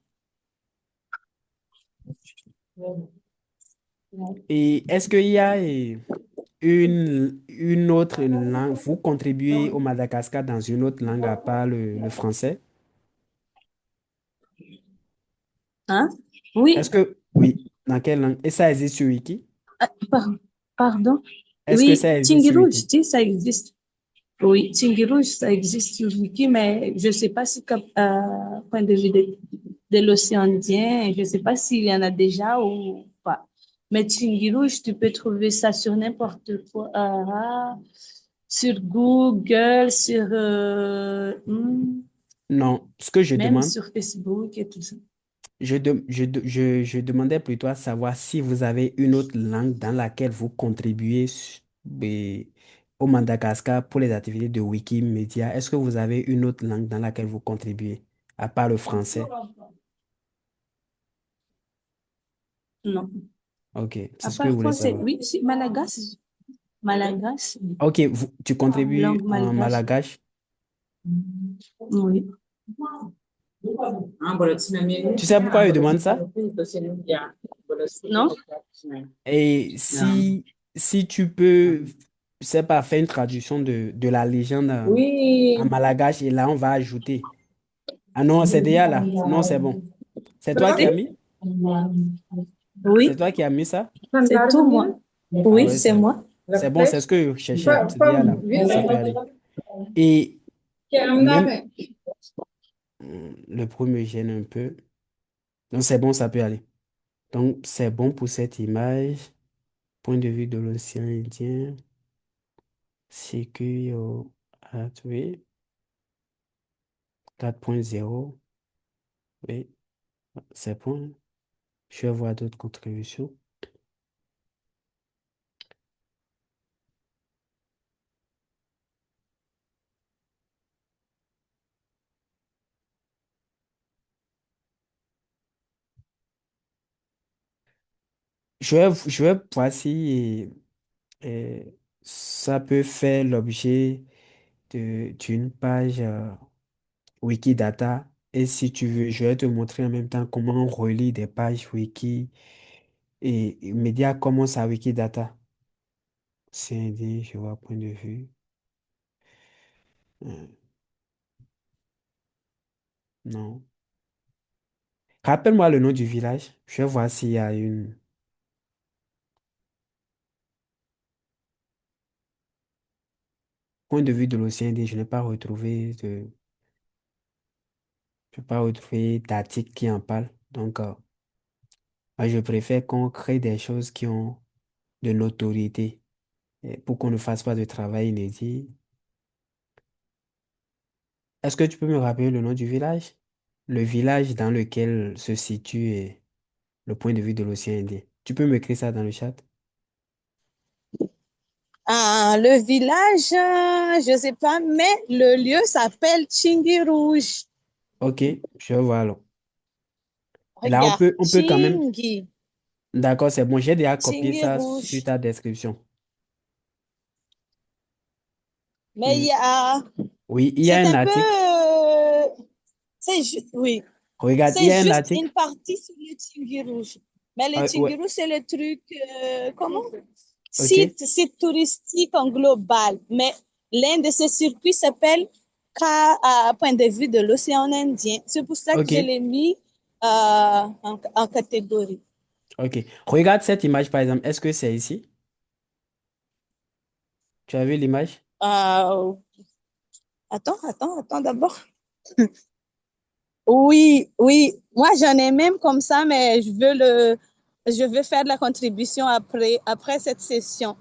Et est-ce qu'il y a une autre langue? Vous contribuez au Madagascar dans une autre langue à part le français? Hein? Est-ce Oui, que, oui, dans quelle langue? Et ça existe sur Wiki? par- pardon. Est-ce que Oui, ça existe sur Tingirouj, Wiki? dis, ça existe. Oui, Tingirouj, ça existe sur Wiki, mais je ne sais pas si, point de vue de l'océan Indien, je ne sais pas s'il y en a déjà ou pas. Mais Tingirouj, tu peux trouver ça sur n'importe quoi, sur Google, Non, ce que je même demande, sur Facebook et tout ça. je demandais plutôt à savoir si vous avez une autre langue dans laquelle vous contribuez au Madagascar pour les activités de Wikimedia. Est-ce que vous avez une autre langue dans laquelle vous contribuez, à part le français? Non. Ok, c'est À ce que je part voulais français, savoir. oui, si, Malagasy. Malagasy, Ok, tu contribues langue en malgache. malgache. Oui. Tu sais pourquoi je demande ça? Non? Et si tu peux, je sais pas, faire une traduction de la légende en malgache et là, on va ajouter. Ah non, c'est déjà là. Non, c'est bon. C'est toi qui as mis? C'est Oui, toi qui as mis ça? c'est tout moi. Ah Oui, ouais, c'est moi. c'est bon, c'est ce que je cherchais. C'est déjà là. Ça peut aller. Et même, le premier gêne un peu. Donc, c'est bon, ça peut aller. Donc, c'est bon pour cette image. Point de vue de l'océan Indien. CQ, oui, 4.0. Oui, c'est bon. Je vais voir d'autres contributions. Je vais voir si euh, ça peut faire l'objet d'une page Wikidata. Et si tu veux, je vais te montrer en même temps comment on relie des pages Wiki et médias commencent à Wikidata. C'est indien, je vois point de vue. Euh, non. Rappelle-moi le nom du village. Je vais voir s'il y a une point de vue de l'océan Indien. Je n'ai pas retrouvé d'article qui en parle. Donc, moi, je préfère qu'on crée des choses qui ont de notoriété pour qu'on ne fasse pas de travail inédit. Est-ce que tu peux me rappeler le nom du village? Le village dans lequel se situe le point de vue de l'océan Indien. Tu peux m'écrire ça dans le chat? Ah, le village, je ne sais pas, mais le lieu s'appelle Tingirouj. Ok, je vais voir alors. Et là, on Regarde, peut, on peut quand même. Tingi, D'accord, c'est bon. J'ai déjà copié ça Tingirouj. sur ta description. Mais Hmm. il y a, Oui, il y a c'est un un peu, article. Oui, Regarde, il c'est y a un juste article. une partie sur le Tingui rouge. Mais le Ouais, Tingui rouge, c'est le truc, comment? ok, Site touristique en global. Mais l'un de ces circuits s'appelle Point de vue de l'océan Indien. C'est pour ça que ok, je l'ai mis en catégorie. ok. Regarde cette image, par exemple. Est-ce que c'est ici? Tu as vu l'image? Euh, attends d'abord. Oui, oui. Moi, j'en ai même comme ça, mais je veux faire de la contribution après cette session.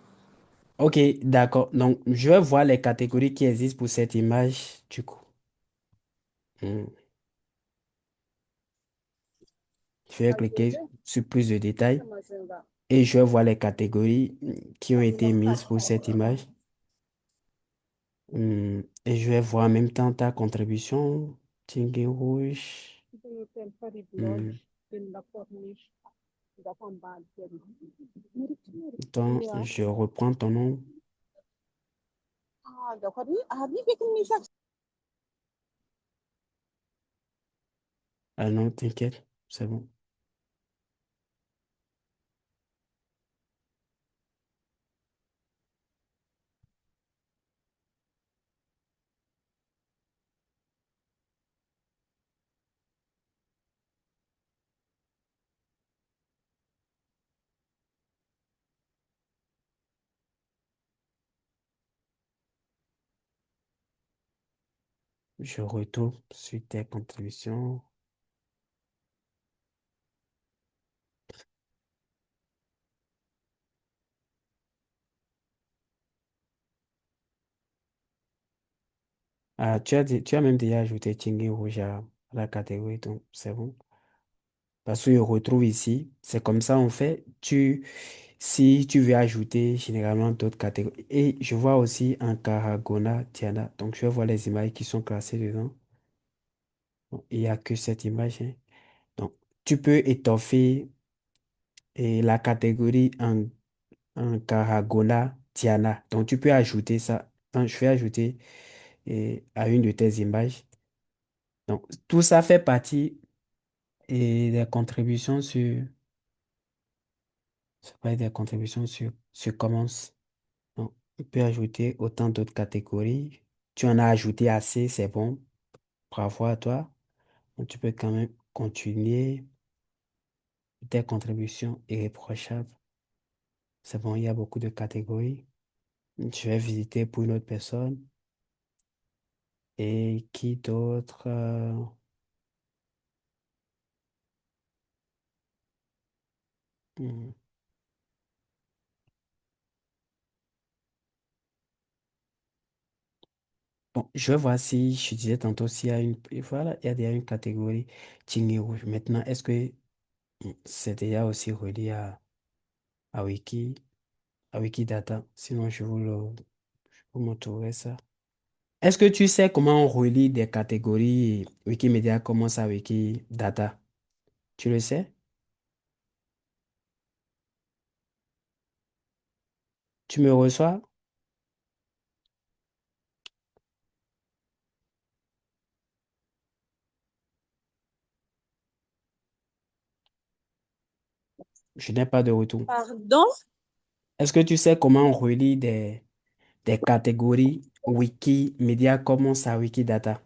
Ok, d'accord. Donc, je vais voir les catégories qui existent pour cette image, du coup. Hmm. Je vais cliquer sur plus de détails et je vais voir les catégories qui ont été mises pour cette image. Et je vais voir en même temps ta contribution. Tigre rouge. Hmm. Attends, je reprends ton nom. Ah non, t'inquiète, c'est bon. Je retourne sur tes contributions. Ah, tu as même déjà ajouté Tigre rouge à la catégorie, donc c'est bon. Parce que je retrouve ici, c'est comme ça en fait. Si tu veux ajouter généralement d'autres catégories. Et je vois aussi un Caragona Tiana. Donc je vais voir les images qui sont classées dedans. Bon, il n'y a que cette image, hein. Donc tu peux étoffer la catégorie en Caragona Tiana. Donc tu peux ajouter ça. Donc, je vais ajouter à une de tes images. Donc tout ça fait partie des contributions ça peut être des contributions sur Commons. Donc, tu peux ajouter autant d'autres catégories. Tu en as ajouté assez, c'est bon. Bravo à toi. Donc, tu peux quand même continuer tes contributions irréprochables. C'est bon, il y a beaucoup de catégories. Je vais visiter pour une autre personne. Et qui d'autre? Hmm. Bon, je vais voir si je disais tantôt s'il y a une. Et voilà, il y a déjà une catégorie Tigné rouge. Maintenant, est-ce que c'est déjà aussi relié à Wiki? À Wikidata. Sinon, je vous montrerai ça. Est-ce que tu sais comment on relie des catégories Wikimedia Commons à Wikidata? Tu le sais? Tu me reçois? Je n'ai pas de retour. Pardon? Est-ce que tu sais comment on relie des catégories Wikimedia Commons à Wikidata?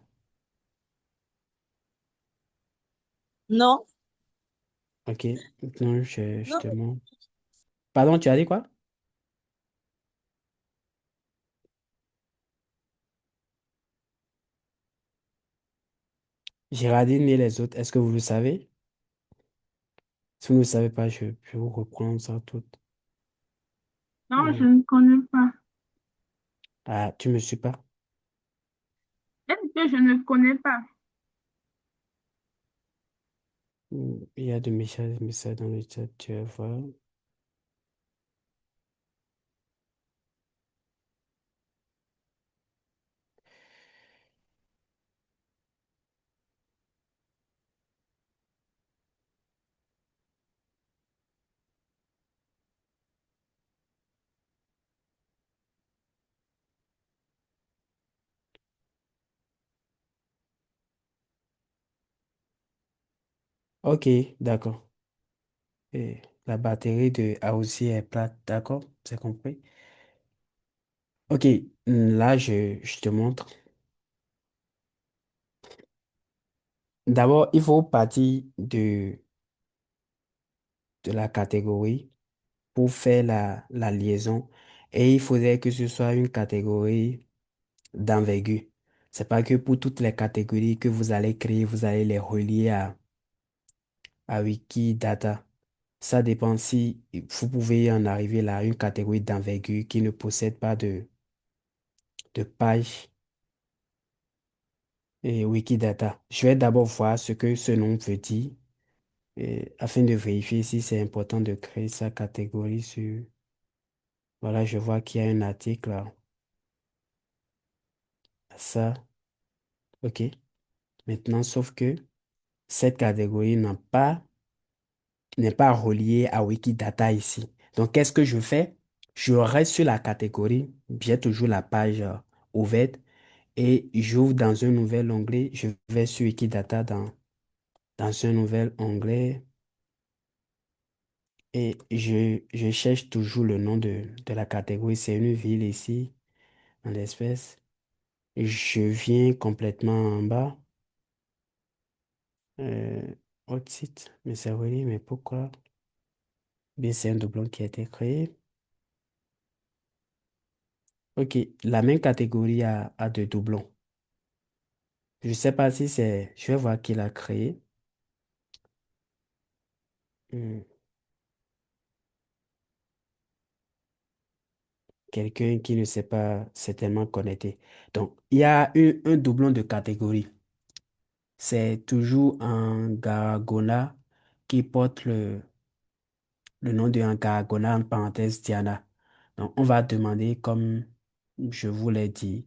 Non, Ok, maintenant je te non. montre. Pardon, tu as dit quoi? Géraldine et les autres, est-ce que vous le savez? Si vous ne le savez pas, je vous reprends ça tout. Non, je Hmm. ne connais pas. Ah, tu me suis pas? Est-ce que je ne connais pas? Il y a de messages dans le chat, tu vas voir. Ok, d'accord. Et la batterie de A aussi est plate, d'accord, c'est compris. Ok, là, je te montre. D'abord, il faut partir de la catégorie pour faire la liaison. Et il faudrait que ce soit une catégorie d'envergure. C'est pas que pour toutes les catégories que vous allez créer, vous allez les relier à Wikidata. Ça dépend si vous pouvez en arriver là à une catégorie d'envergure qui ne possède pas de page et Wikidata. Je vais d'abord voir ce que ce nom veut dire afin de vérifier si c'est important de créer sa catégorie sur... Voilà, je vois qu'il y a un article là. Ça, ok. Maintenant, sauf que cette catégorie n'est pas reliée à Wikidata ici. Donc, qu'est-ce que je fais? Je reste sur la catégorie, j'ai toujours la page ouverte et j'ouvre dans un nouvel onglet. Je vais sur Wikidata dans un nouvel onglet et je cherche toujours le nom de la catégorie. C'est une ville ici, en l'espèce. Je viens complètement en bas. Euh, Autre site, mais c'est oui, mais pourquoi? Bien, c'est un doublon qui a été créé. Ok, la même catégorie a deux doublons. Je ne sais pas si c'est... Je vais voir qui l'a créé. Hmm, quelqu'un qui ne sait pas certainement connecté. Donc, il y a un doublon de catégorie. C'est toujours un Garagona qui porte le nom d'un Garagona en parenthèse Diana. Donc, on va demander, comme je vous l'ai dit,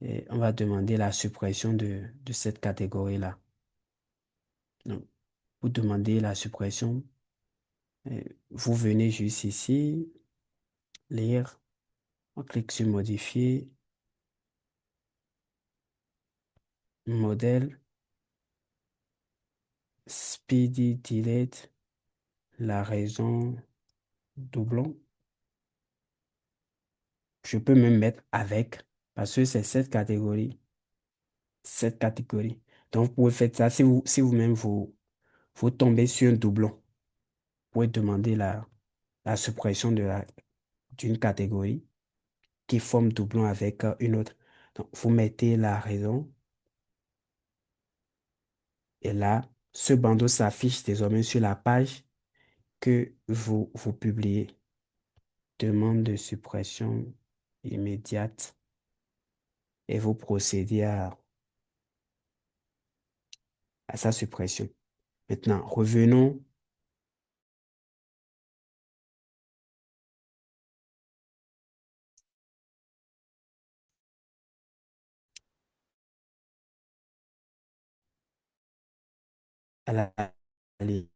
on va demander la suppression de cette catégorie-là. Donc, vous demandez la suppression. euh, Vous venez juste ici, lire, on clique sur modifier, modèle, speedy delete, la raison, doublon. Je peux même mettre avec, parce que c'est cette catégorie, cette catégorie. Donc, vous pouvez faire ça si vous-même vous tombez sur un doublon. Vous pouvez demander la suppression d'une catégorie qui forme doublon avec une autre. Donc, vous mettez la raison et là, ce bandeau s'affiche désormais sur la page que vous publiez. Demande de suppression immédiate et vous procédez à sa suppression. Maintenant, revenons à la liaison.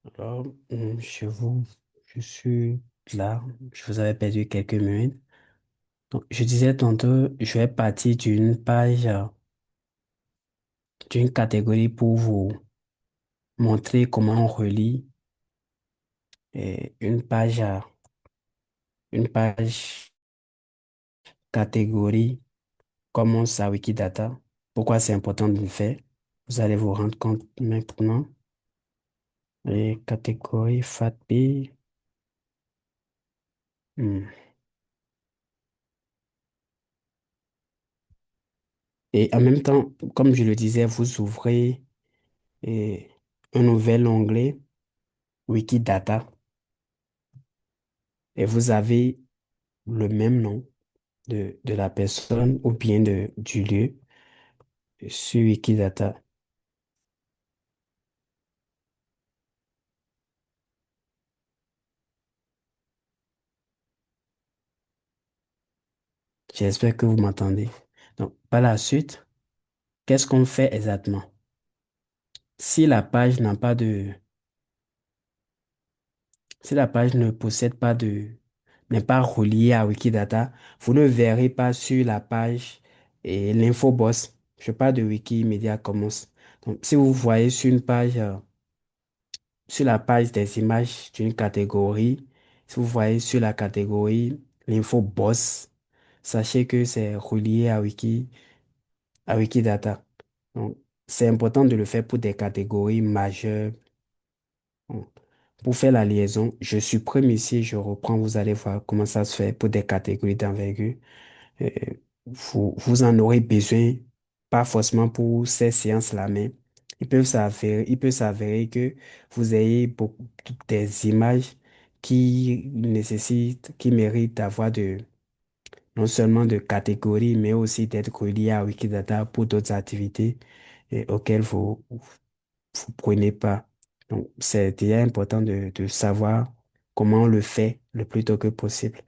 Alors, je suis là. Je vous avais perdu quelques minutes. Donc, je disais tantôt, je vais partir d'une page, d'une catégorie pour vous montrer comment on relie une page catégorie, comment ça Wikidata. Pourquoi c'est important de le faire? Vous allez vous rendre compte maintenant. Et catégorie FATB. hmm. Et en même temps, comme je le disais, vous ouvrez et un nouvel onglet Wikidata et vous avez le même nom de la personne ou bien du lieu sur Wikidata. J'espère que vous m'entendez. Donc, par la suite, qu'est-ce qu'on fait exactement? Si la page n'a pas de, si la page ne possède pas n'est pas reliée à Wikidata, vous ne verrez pas sur la page et l'infobox. Je parle de Wikimedia Commons. Donc, si vous voyez sur la page des images d'une catégorie, si vous voyez sur la catégorie l'infobox, sachez que c'est relié à Wikidata. Donc, c'est important de le faire pour des catégories majeures. Bon, pour faire la liaison, je supprime ici, je reprends, vous allez voir comment ça se fait pour des catégories d'envergure. Euh, vous en aurez besoin, pas forcément pour ces séances-là, mais il peut s'avérer que vous ayez beaucoup des images qui méritent d'avoir non seulement de catégories, mais aussi d'être reliées à Wikidata pour d'autres activités auxquelles vous prenez pas. Donc, c'est déjà important de savoir comment on le fait le plus tôt que possible.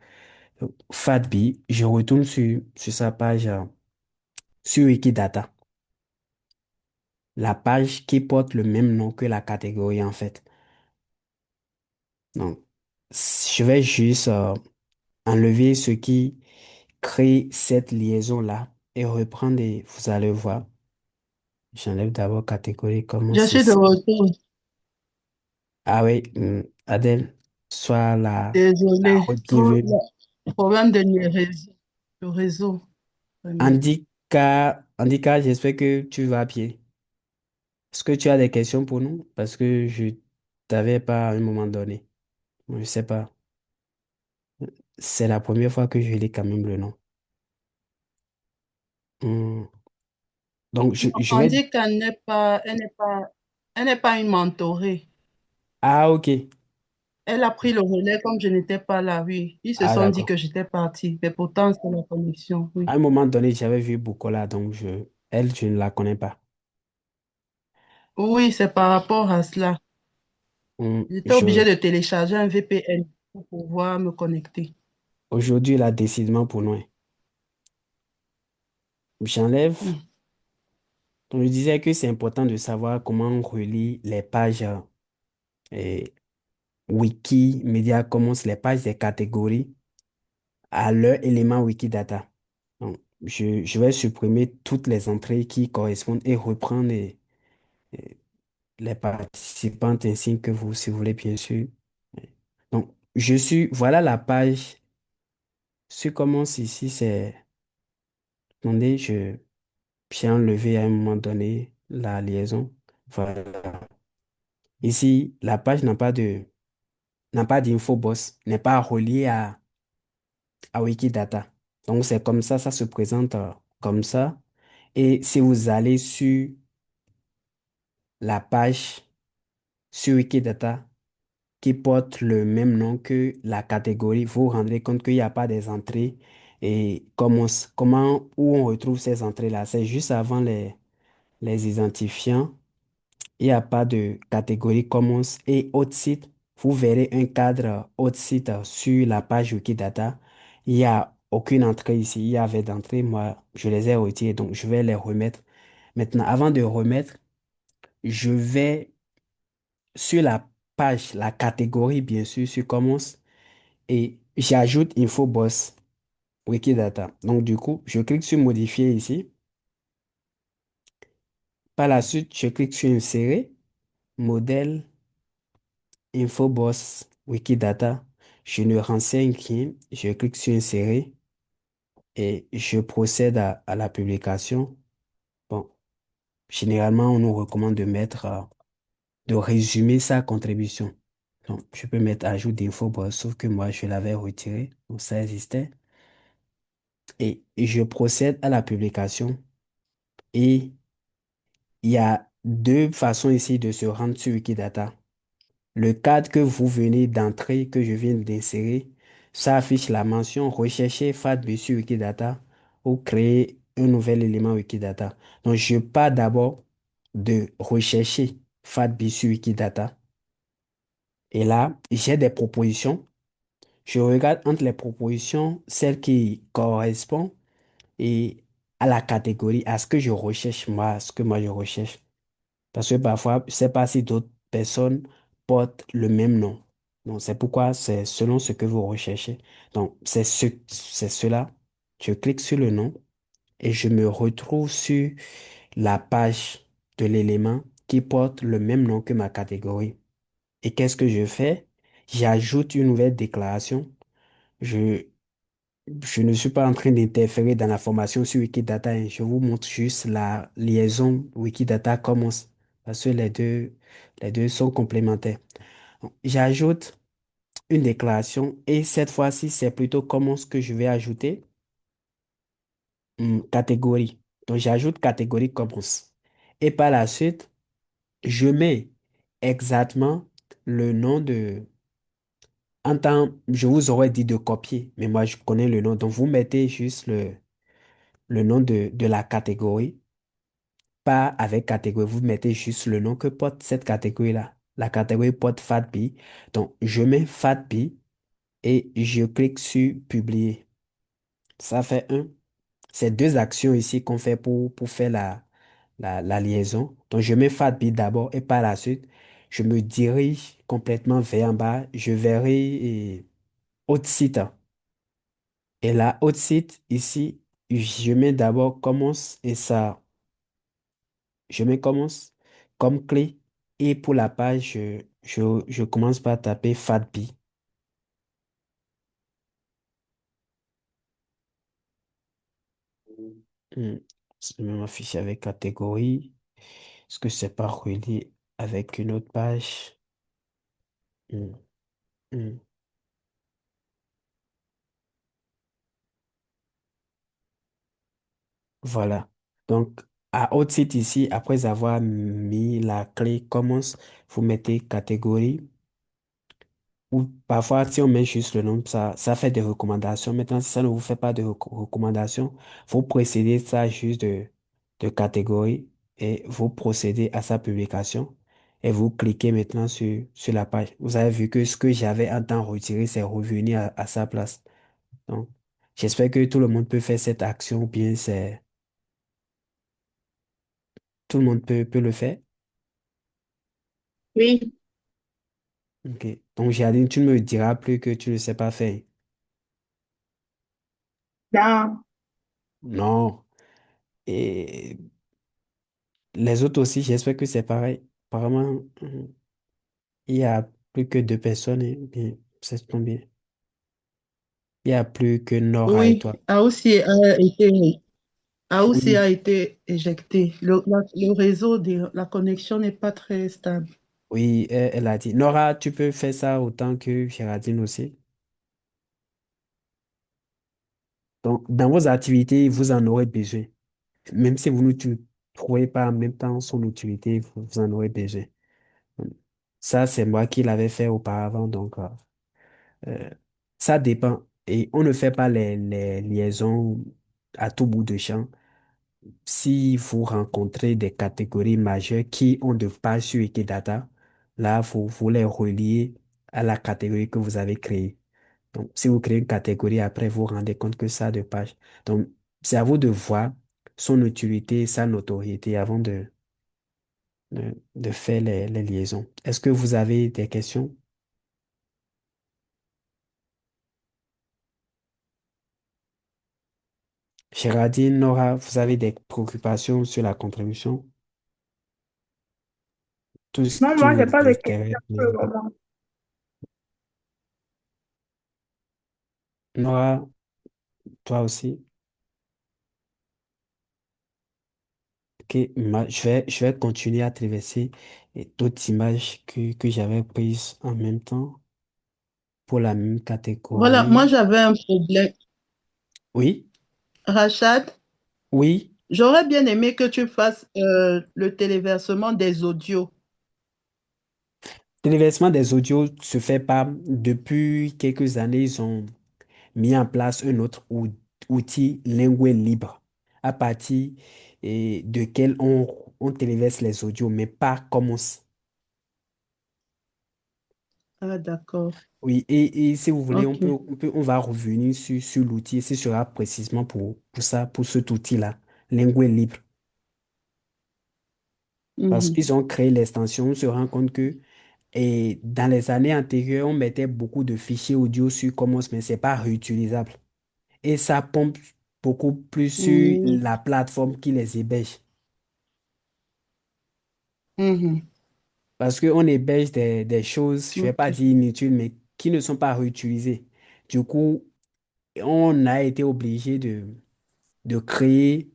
Donc, FATB, je retourne sur sa page sur Wikidata, la page qui porte le même nom que la catégorie en fait. Donc, je vais juste enlever ce qui crée cette liaison-là et reprendre et vous allez voir. J'enlève d'abord catégorie comme Je suis de ceci. retour. Ah oui, Adèle, soit la Désolée. route qui veut. Problème de réseau. Le réseau, vraiment. Andika, j'espère que tu vas bien. Est-ce que tu as des questions pour nous? Parce que je t'avais pas à un moment donné. Je sais pas. C'est la première fois que je lis quand même le nom. Hmm. Donc, je On vais... dit qu'elle n'est pas, elle n'est pas une mentorée. Ah, ok. Elle a pris le relais comme je n'étais pas là, oui. Ils se Ah, sont dit d'accord. que j'étais partie, mais pourtant, c'est la connexion, À oui. un moment donné, j'avais vu Bukola, donc elle, je ne la connais pas. Oui, c'est par rapport à cela. Hmm. J'étais obligée de télécharger un VPN pour pouvoir me connecter. Aujourd'hui, là, décidément pour nous, hein. J'enlève. Oui. Donc, je disais que c'est important de savoir comment on relie les pages Wikimedia Commons, les pages des catégories à leur élément Wikidata. Donc, je vais supprimer toutes les entrées qui correspondent et reprendre les participantes ainsi que vous, si vous voulez, bien sûr. Donc, voilà la page. Ce commence ici, attendez, j'ai enlevé à un moment donné la liaison. Voilà. Ici, la page n'a pas d'infobox, n'est pas reliée à Wikidata. Donc, c'est comme ça se présente comme ça. Et si vous allez sur la page sur Wikidata qui porte le même nom que la catégorie, vous vous rendrez compte qu'il n'y a pas des entrées. Et où on retrouve ces entrées-là? C'est juste avant les identifiants. Il n'y a pas de catégorie Commons et autres sites. Vous verrez un cadre autre site sur la page Wikidata. Il n'y a aucune entrée ici. Il y avait d'entrée. Moi, je les ai retirés, donc je vais les remettre. Maintenant, avant de remettre, je vais sur page, la catégorie, bien sûr, sur Commons et j'ajoute Infobox Wikidata. Donc, du coup, je clique sur modifier ici. Par la suite, je clique sur insérer, modèle, Infobox Wikidata. Je ne renseigne rien. Je clique sur insérer et je procède à la publication. Bon, généralement, on nous recommande de mettre, de résumer sa contribution. Donc, je peux mettre ajout d'Infobox, sauf que moi, je l'avais retiré. Donc, ça existait. Et je procède à la publication. Et il y a deux façons ici de se rendre sur Wikidata. Le cadre que vous venez d'entrer, que je viens d'insérer, ça affiche la mention rechercher FATB sur Wikidata ou créer un nouvel élément Wikidata. Donc, je pars d'abord de rechercher FATB sur Wikidata. Et là, j'ai des propositions. Je regarde entre les propositions celle qui correspond et à la catégorie, à ce que je recherche, moi, à ce que moi je recherche. Parce que parfois, je ne sais pas si d'autres personnes portent le même nom. Donc, c'est pourquoi c'est selon ce que vous recherchez. Donc, c'est cela. Je clique sur le nom et je me retrouve sur la page de l'élément qui porte le même nom que ma catégorie. Et qu'est-ce que je fais? J'ajoute une nouvelle déclaration. Je, je ne suis pas en train d'interférer dans la formation sur Wikidata, hein. Je vous montre juste la liaison Wikidata Commons parce que les deux sont complémentaires. Donc, j'ajoute une déclaration et cette fois-ci, c'est plutôt Commons que je vais ajouter. Catégorie. Donc, j'ajoute catégorie Commons. Et par la suite, je mets exactement le nom de... En temps, je vous aurais dit de copier, mais moi, je connais le nom. Donc, vous mettez juste le nom de la catégorie, pas avec catégorie, vous mettez juste le nom que porte cette catégorie-là. La catégorie porte FATB. Donc, je mets FATB et je clique sur publier. Ça fait un. C'est deux actions ici qu'on fait pour faire la liaison. Donc, je mets FATB d'abord et par la suite, je me dirige complètement vers en bas. Je verrai autre site. Et là, autre site, ici, je mets d'abord commence et ça. Je mets commence comme clé et pour la page, je commence par taper FATB. Hmm. C'est même affiché avec catégorie. Est-ce que c'est pas relié avec une autre page? Hmm. Hmm. Voilà. Donc, à autre site ici, après avoir mis la clé commence, vous mettez catégorie. Ou parfois, si on met juste le nom, ça fait des recommandations. Maintenant, si ça ne vous fait pas de recommandations, vous précédez ça juste de catégorie et vous procédez à sa publication et vous cliquez maintenant sur la page. Vous avez vu que ce que j'avais en temps retiré, c'est revenu à sa place. Donc, j'espère que tout le monde peut faire cette action ou bien tout le monde peut le faire. Oui, Ok. Donc, Jardine, tu ne me diras plus que tu ne sais pas faire. dans- Non. Et les autres aussi, j'espère que c'est pareil. Apparemment, il y a plus que deux personnes. Et bien, c'est combien? Il y a plus que Nora et oui, toi. Aoussi Oui, a été éjecté. Le réseau de la connexion n'est pas très stable. oui, elle a dit. Nora, tu peux faire ça autant que Géraldine aussi. Donc, dans vos activités, vous en aurez besoin. Même si vous ne trouvez pas en même temps son utilité, vous en aurez besoin. Ça, c'est moi qui l'avais fait auparavant. Donc, Euh, ça dépend. Et on ne fait pas les liaisons à tout bout de champ. Si vous rencontrez des catégories majeures qui ont de pages sur Wikidata, là, vous les reliez à la catégorie que vous avez créée. Donc, si vous créez une catégorie, après, vous vous rendez compte que ça a de pages. Donc, c'est à vous de voir son utilité, sa notoriété avant de faire les liaisons. Est-ce que vous avez des questions? Géraldine, Nora, vous avez des préoccupations sur la contribution? Tout ce Non, qui moi, vous j'ai pas de intéresse. questions pour le moment. Nora, toi aussi? Ok, je vais continuer à traverser d'autres images que j'avais prises en même temps pour la même Voilà, moi catégorie. j'avais un problème. Oui, Rachad, oui. j'aurais bien aimé que tu fasses le téléversement des audios. Téléversement des audios se fait pas depuis quelques années. Ils ont mis en place un autre outil Lingue libre à partir duquel on téléverse les audios, mais pas comme Ah, d'accord. oui, et si vous voulez, Ok. on va revenir sur l'outil et ce sera précisément pour ça, pour cet outil-là, Lingue libre. Parce Mhm. qu'ils ont créé l'extension, on se rend compte que dans les années antérieures, on mettait beaucoup de fichiers audio sur Commons, mais c'est pas réutilisable. Et ça pompe beaucoup plus sur Mhm. la plateforme qui les héberge. Mhm. Parce qu'on héberge des choses, je ne vais pas Ok. dire inutiles, mais qui ne sont pas réutilisées. Du coup, on a été obligé de créer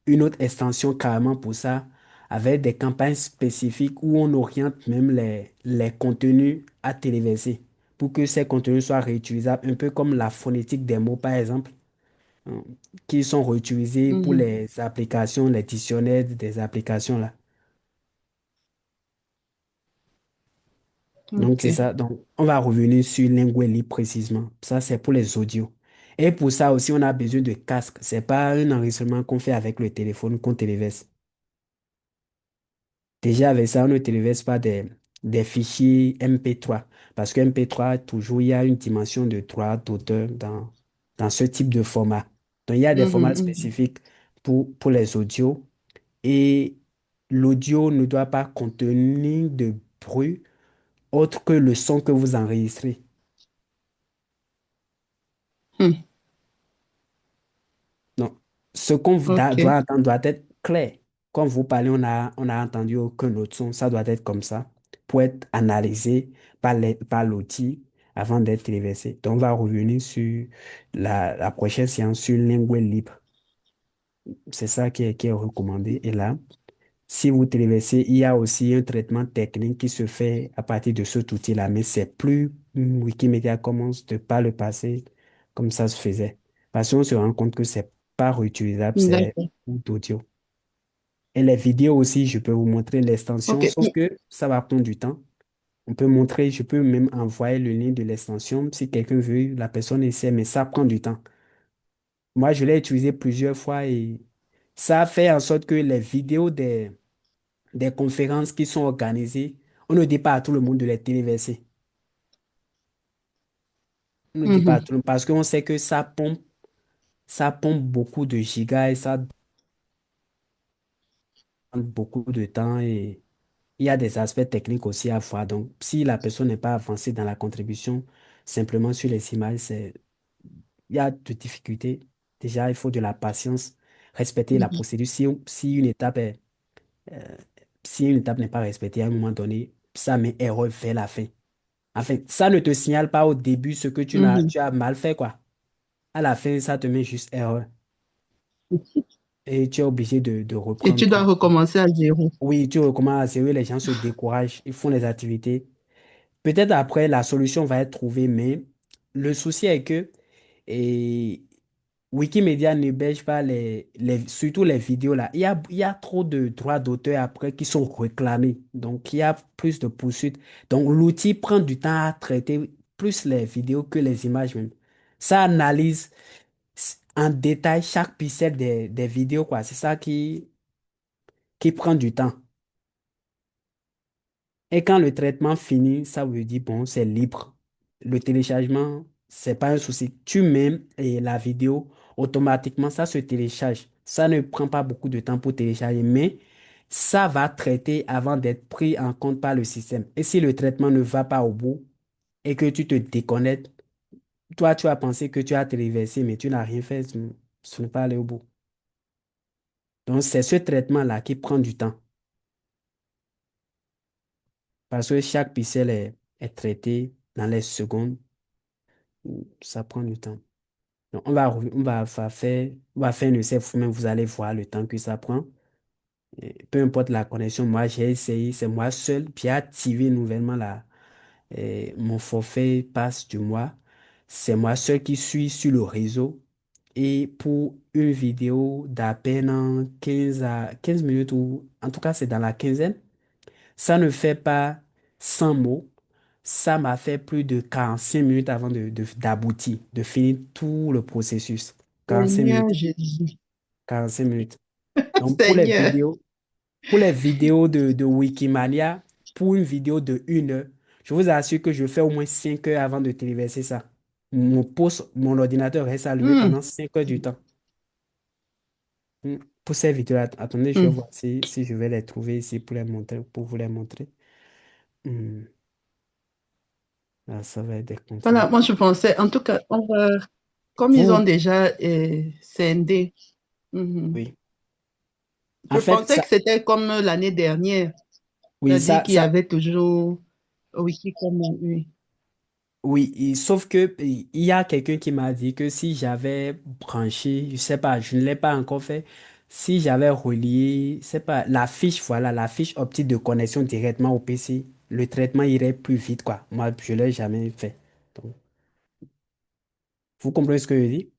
une autre extension carrément pour ça, avec des campagnes spécifiques où on oriente même les contenus à téléverser pour que ces contenus soient réutilisables, un peu comme la phonétique des mots, par exemple, hein, qui sont réutilisés pour Mhm. les applications, les dictionnaires des applications là. Donc, Ok. c'est ça. Donc, on va revenir sur Lingueli précisément. Ça, c'est pour les audios. Et pour ça aussi, on a besoin de casque. C'est pas un enregistrement qu'on fait avec le téléphone qu'on téléverse. Déjà, avec ça, on ne téléverse pas des fichiers MP3. Parce que MP3, toujours, il y a une dimension de droit d'auteur dans ce type de format. Donc, il y a des Mhm. formats Mhm. spécifiques pour les audios. Et l'audio ne doit pas contenir de bruit autre que le son que vous enregistrez. Mhm. Donc, ce qu'on Ok. doit entendre doit être clair. Quand vous parlez, on a entendu aucun autre son. Ça doit être comme ça pour être analysé par l'outil avant d'être téléversé. Donc, on va revenir sur la prochaine séance sur Lingue libre. C'est ça qui est recommandé. Et là, si vous téléversez, il y a aussi un traitement technique qui se fait à partir de cet outil-là, mais c'est plus Wikimedia Commons de par le passé comme ça se faisait. Parce qu'on se rend compte que c'est pas réutilisable, c'est D'accord. d'audio. Et les vidéos aussi, je peux vous montrer Ok. l'extension, sauf que ça va prendre du temps. On peut montrer, je peux même envoyer le lien de l'extension si quelqu'un veut, la personne essaie, mais ça prend du temps. Moi, je l'ai utilisé plusieurs fois et ça fait en sorte que les vidéos des conférences qui sont organisées, on ne dit pas à tout le monde de les téléverser. On ne dit pas à Mhm. tout le monde parce qu'on sait que ça pompe beaucoup de gigas et ça demande beaucoup de temps et il y a des aspects techniques aussi à voir. Donc, si la personne n'est pas avancée dans la contribution, simplement sur les images, il y a de difficultés. Déjà, il faut de la patience, respecter la Mhm. procédure. Euh, si une étape n'est pas respectée, à un moment donné, ça met erreur vers la fin. En fait, ça ne te signale pas au début ce que Mhm. tu as mal fait, quoi. À la fin, ça te met juste erreur. Et tu es obligé de Et reprendre tu dois tout. recommencer à zéro. Oui, tu recommences à zéro, les gens se découragent, ils font les activités. Peut-être après, la solution va être trouvée, mais le souci est que et Wikimedia n'héberge pas surtout les vidéos là. Il y a trop de droits d'auteur après qui sont réclamés. Donc, il y a plus de poursuites. Donc, l'outil prend du temps à traiter plus les vidéos que les images même. Ça analyse en détail chaque pixel des vidéos, quoi. C'est ça qui prend du temps. Et quand le traitement finit, ça veut dire, bon, c'est libre. Le téléchargement, c'est pas un souci. Tu mets la vidéo, automatiquement, ça se télécharge. Ça ne prend pas beaucoup de temps pour télécharger, mais Ça va traiter avant d'être pris en compte par le système. Et si le traitement ne va pas au bout et que tu te déconnectes, toi, tu as pensé que tu as te reversé, mais tu n'as rien fait, ce n'est pas allé au bout. Donc, c'est ce traitement-là qui prend du temps parce que chaque pixel est traité dans les secondes. Ça prend du temps. Donc, on va faire un essai vous-même, vous allez voir le temps que ça prend. Et peu importe la connexion, moi, j'ai essayé, c'est moi seul, puis j'ai activé nouvellement mon forfait passe du mois. C'est moi seul qui suis sur le réseau. Et pour une vidéo d'à peine en 15 minutes, ou en tout cas, c'est dans la quinzaine, ça ne fait pas 100 mots. Ça m'a fait plus de 45 minutes avant d'aboutir, de finir tout le processus. 45 Seigneur minutes, Jésus. 45 minutes. Donc, Seigneur. pour les vidéos de Wikimania, pour une vidéo de 1 heure, je vous assure que je fais au moins 5 heures avant de téléverser ça. Mon ordinateur reste allumé Hmm, pendant 5 heures du temps. Pour ces vidéos, attendez, je vais hmm. voir si je vais les trouver ici pour les montrer, pour vous les montrer. Hmm, Là, ça va être des Voilà, contenus. moi je pensais, en tout cas, comme ils ont Vous, déjà scindé, mhm. oui. Je En fait, pensais que c'était comme l'année dernière, oui, c'est-à-dire qu'il y avait toujours Wiki comme oui. oui, sauf que il y a quelqu'un qui m'a dit que si j'avais branché, je sais pas, je ne l'ai pas encore fait, si j'avais relié, c'est pas, la fiche, voilà, la fiche optique de connexion directement au PC, le traitement irait plus vite, quoi. Moi, je l'ai jamais fait. Donc, vous comprenez ce que je dis?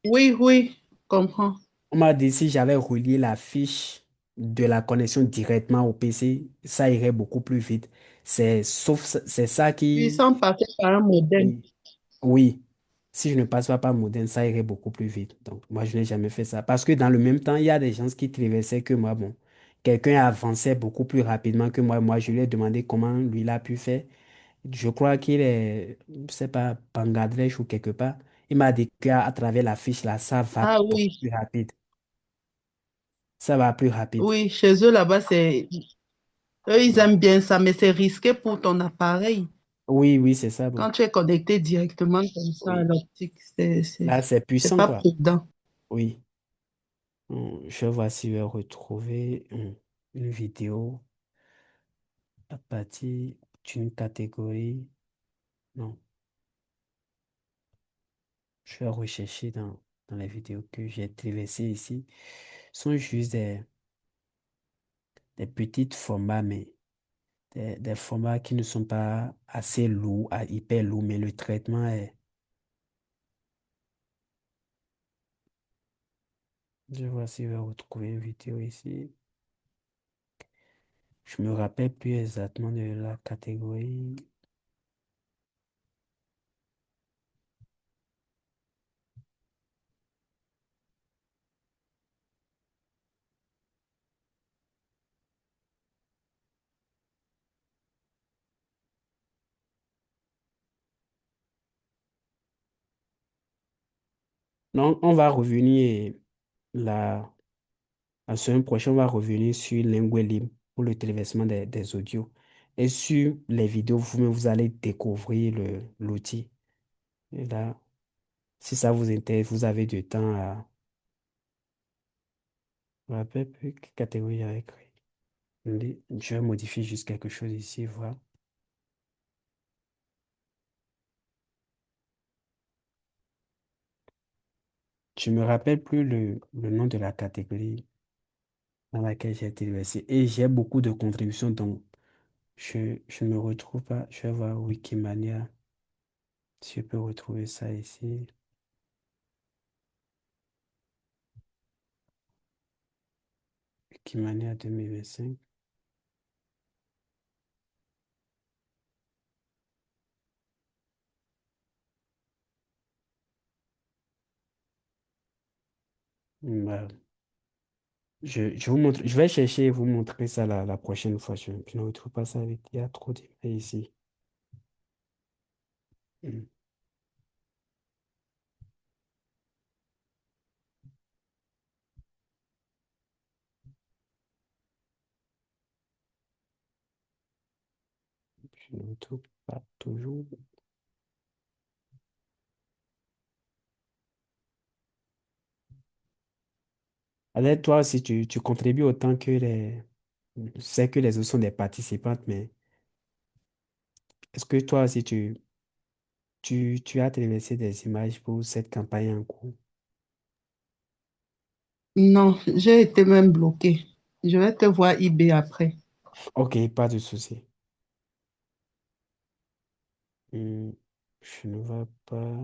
Oui, oui, je comprends. On m'a dit si j'avais relié la fiche de la connexion directement au PC, ça irait beaucoup plus vite. C'est ça Puis qui, sans passer par un modem. oui. Oui, si je ne passe pas par Modène, ça irait beaucoup plus vite. Donc, moi, je n'ai jamais fait ça. Parce que dans le même temps, il y a des gens qui traversaient que moi. Bon, quelqu'un avançait beaucoup plus rapidement que moi. Moi, je lui ai demandé comment lui, il a pu faire. Je crois qu'il est, je sais pas, Bangladesh ou quelque part. Il m'a dit qu'à travers la fiche, là, ça va Ah beaucoup oui, plus rapide. Ça va plus rapide. oui, chez eux là-bas, eux, ils aiment bien ça, mais c'est risqué pour ton appareil. Oui, oui, c'est ça. Bon. Quand tu es connecté directement comme ça à Oui. l'optique, Là, c'est c'est puissant, pas quoi. prudent. Oui. Je vois si je vais retrouver une vidéo à partir d'une catégorie. Non, je vais rechercher dans les vidéos que j'ai traversées ici. Ce sont juste des petits formats, mais des formats qui ne sont pas assez lourds, hyper lourds, mais le traitement est. Je vois si je vais retrouver une vidéo ici. Je me rappelle plus exactement de la catégorie. Non, on va revenir là. La semaine prochaine, on va revenir sur Lingualim pour le téléversement des audios. Et sur les vidéos, vous allez découvrir l'outil. Et là, si ça vous intéresse, vous avez du temps à. Je ne me rappelle plus quelle catégorie j'avais créé. Je vais modifier juste quelque chose ici, voilà. Je ne me rappelle plus le nom de la catégorie dans laquelle j'ai été versé. Et j'ai beaucoup de contributions, donc je ne me retrouve pas. Je vais voir Wikimania, si je peux retrouver ça ici. Wikimania 2025. Bah, je vous montre, je vais chercher et vous montrer ça la prochaine fois. Je ne retrouve pas ça avec. Il y a trop d'emails ici. Hmm. Je ne trouve pas toujours. Alors, toi, si tu contribues autant que les... Je sais que les autres sont des participantes, mais est-ce que toi aussi, tu as traversé des images pour cette campagne en cours? Non, j'ai été même bloquée. Je vais te voir eBay après. Ok, pas de souci. Hmm, je ne vois pas.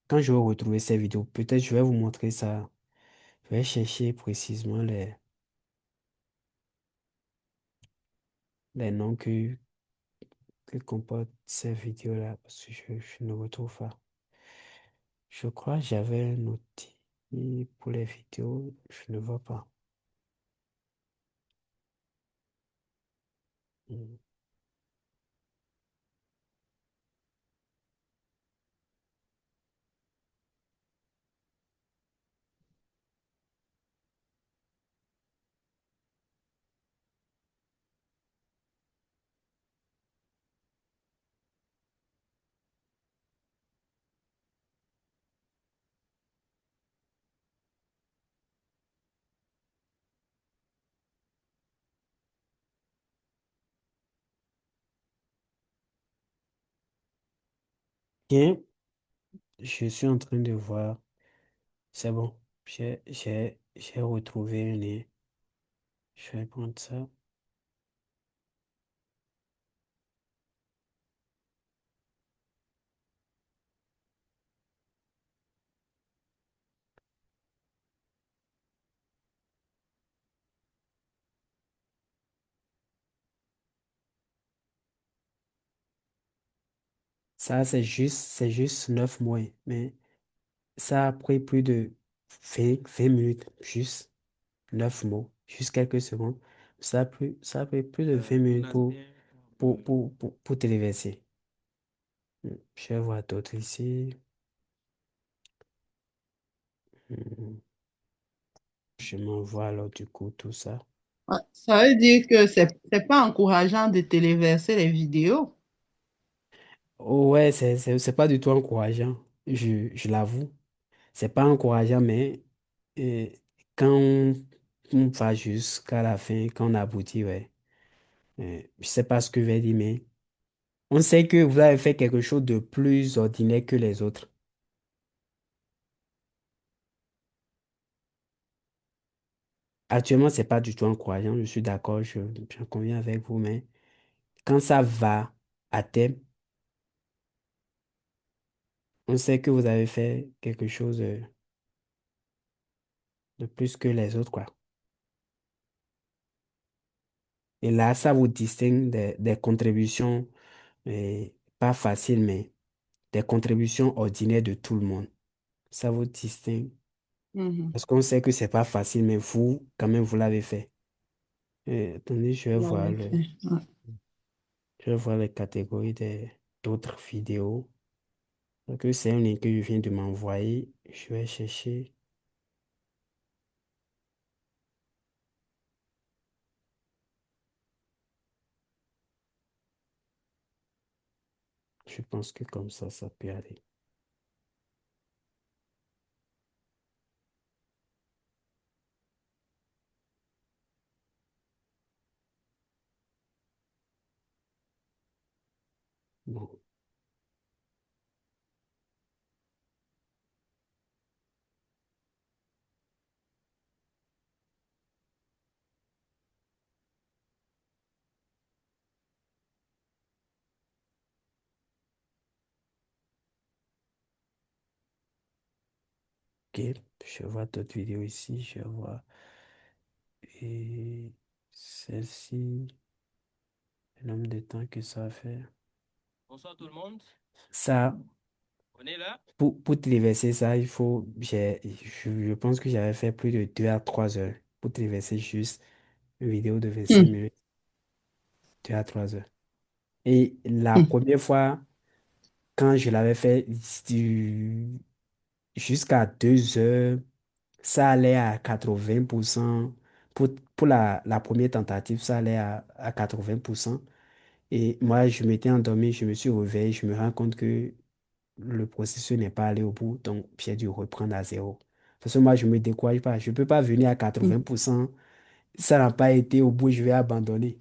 Quand je vais retrouver ces vidéos, peut-être je vais vous montrer ça. Je vais chercher précisément les noms que comportent ces vidéos-là, parce que je ne retrouve pas. Je crois que j'avais noté pour les vidéos, je ne vois pas. Hmm. Bien, je suis en train de voir. C'est bon. J'ai retrouvé un lien. Je vais prendre ça. Ça, c'est juste 9 mois. Mais ça a pris plus de 20 minutes. Juste 9 mots. Juste quelques secondes. Ça a pris plus de 20 minutes pour téléverser. Je vais voir d'autres ici. Hmm, Je m'envoie alors du coup tout ça. Ouais, ça veut dire que c'est pas encourageant de téléverser les vidéos. Oh ouais, c'est pas du tout encourageant. Je l'avoue. C'est pas encourageant, mais euh, quand on va jusqu'à la fin, quand on aboutit, ouais. Je sais pas ce que je vais dire, mais on sait que vous avez fait quelque chose de plus ordinaire que les autres. Actuellement, c'est pas du tout encourageant, je suis d'accord, j'en conviens avec vous, mais quand ça va à terme, on sait que vous avez fait quelque chose de plus que les autres, quoi. Et là, ça vous distingue des contributions, pas faciles, mais des contributions ordinaires de tout le monde. Ça vous distingue. Mhm. Parce qu'on sait que c'est pas facile, mais vous, quand même, vous l'avez fait. Attendez, Vous l'avez fait. Ouais. je vais voir les catégories d'autres vidéos. Donc, c'est un lien que je viens de m'envoyer. Je vais chercher. Je pense que comme ça peut aller. Bon, ok. Je vois d'autres vidéos ici. Je vois. Et celle-ci, le nombre de temps que ça fait. Bonsoir tout le monde. Ça, on est là. Pour téléverser ça, il faut. Je pense que j'avais fait plus de 2 à 3 heures pour téléverser juste une vidéo de 25 Hmm. minutes, 2 à 3 heures. Et la Hmm. première fois, quand je l'avais fait jusqu'à 2 heures, ça allait à 80%. Pour, pour la première tentative, ça allait à 80%. Et moi, je m'étais endormi, je me suis réveillé, je me rends compte que le processus n'est pas allé au bout, donc j'ai dû reprendre à zéro. Parce que moi, je ne me décourage pas. Je ne peux pas venir à Mm. 80%. Ça n'a pas été au bout, je vais abandonner.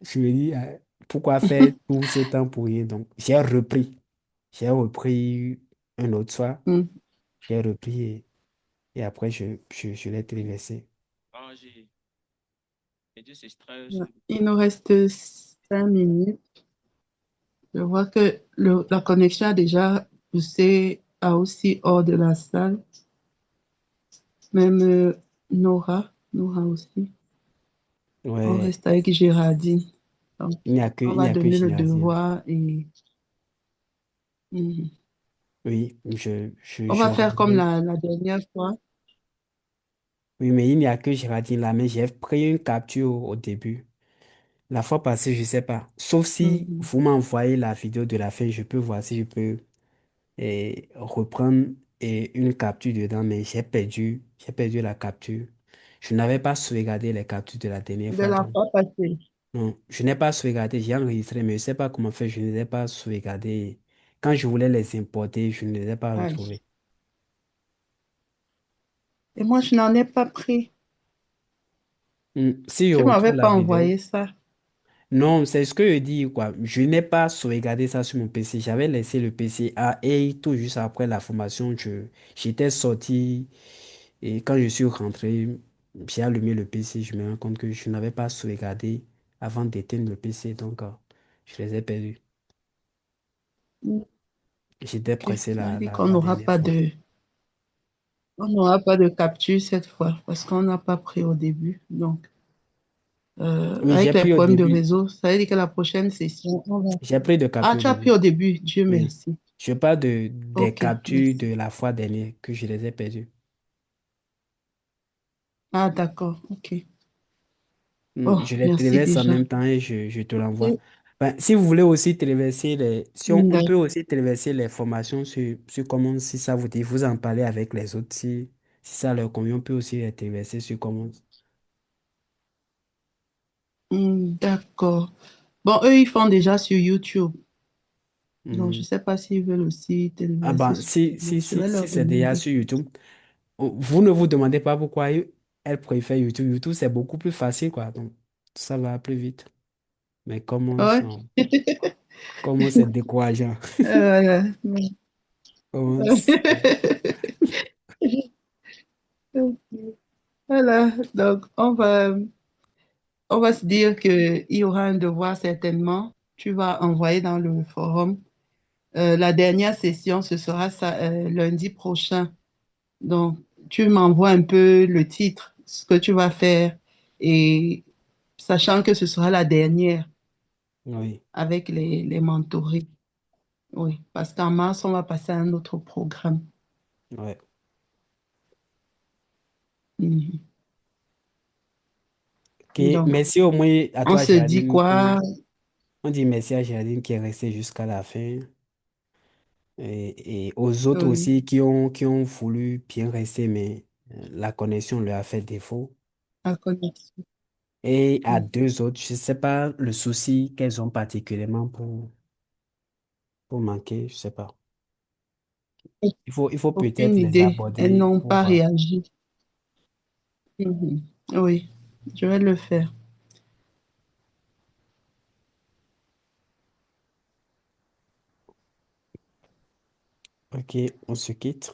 Je me dis, pourquoi faire tout ce temps pour rien? Donc, j'ai repris. J'ai repris un autre soir. Mm. J'ai repris et après, je l'ai traversé. Ouais. Il nous reste 5 minutes. Je vois que la connexion a déjà poussé à aussi hors de la salle. Même Nora aussi. On Ouais, reste avec Géraldine. Donc, on il n'y va a que donner le Géraldine. devoir et mhm. Oui, On je va faire comme reviens. la dernière fois. Oui, mais il n'y a que Géraldine là, mais j'ai pris une capture au début. La fois passée, je sais pas. Sauf si Mhm. vous m'envoyez la vidéo de la fin, je peux voir si je peux reprendre une capture dedans, mais j'ai perdu la capture. Je n'avais pas sauvegardé les captures de la dernière De fois, la donc fois passée. non, je n'ai pas sauvegardé, j'ai enregistré, mais je ne sais pas comment faire, je ne les ai pas sauvegardés. Quand je voulais les importer, je ne les ai pas Aïe. retrouvés. Et moi, je n'en ai pas pris. Si je Tu m'avais retrouve la pas vidéo, envoyé ça. non, c'est ce que je dis, quoi. Je n'ai pas sauvegardé ça sur mon PC. J'avais laissé le PC à et tout juste après la formation, j'étais sorti et quand je suis rentré, j'ai allumé le PC. Je me rends compte que je n'avais pas sauvegardé avant d'éteindre le PC, donc je les ai perdus. Mm. J'étais Ok. pressé Ça veut dire qu'on la n'aura dernière pas fois. de capture cette fois parce qu'on n'a pas pris au début. Donc, Oui, avec j'ai les pris au problèmes de début. réseau, ça veut dire que la prochaine session, on va... J'ai pris de Ah, capture au tu as pris début. au début. Dieu Oui. merci. Je parle des Ok, captures merci. de la fois dernière que je les ai perdues. Ah, d'accord. Ok. Bon, Je les merci traverse en déjà. même temps et je te l'envoie. Ok. Ben, si vous voulez aussi traverser si on peut D'accord. aussi traverser les formations sur Commons, si ça vous dit, vous en parlez avec les autres, si ça leur convient, on peut aussi les traverser sur Commons. D'accord. Bon, eux, ils font déjà sur YouTube. Donc, je ne Mhm. sais pas s'ils veulent aussi Ah téléverser ben, sur YouTube. Je vais si leur c'est déjà demander. sur YouTube, vous ne vous demandez pas pourquoi elles préfèrent YouTube. YouTube, c'est beaucoup plus facile, quoi. Donc, ça va plus vite. Mais Commons, Ouais. non. Commons, c'est décourageant. Voilà. Commons, Voilà. Donc, on va se dire qu'il y aura un devoir certainement. Tu vas envoyer dans le forum. La dernière session, ce sera ça, lundi prochain. Donc, tu m'envoies un peu le titre, ce que tu vas faire, et sachant que ce sera la dernière oui, avec les mentorés. Oui, parce qu'en mars, on va passer à un autre programme. ouais. Mhm. Ok, Donc, merci au moins à on toi, se dit Géraldine, quoi? on dit merci à Géraldine qui est restée jusqu'à la fin et aux autres Oui, aussi qui ont voulu bien rester, mais la connexion leur a fait défaut. la connexion. Et à Mhm. deux autres, je ne sais pas le souci qu'elles ont particulièrement pour manquer, je ne sais pas. Il faut peut-être Aucune les idée. Elles aborder n'ont pour pas voir. réagi. Mhm. Oui, je vais le faire. Ok, on se quitte.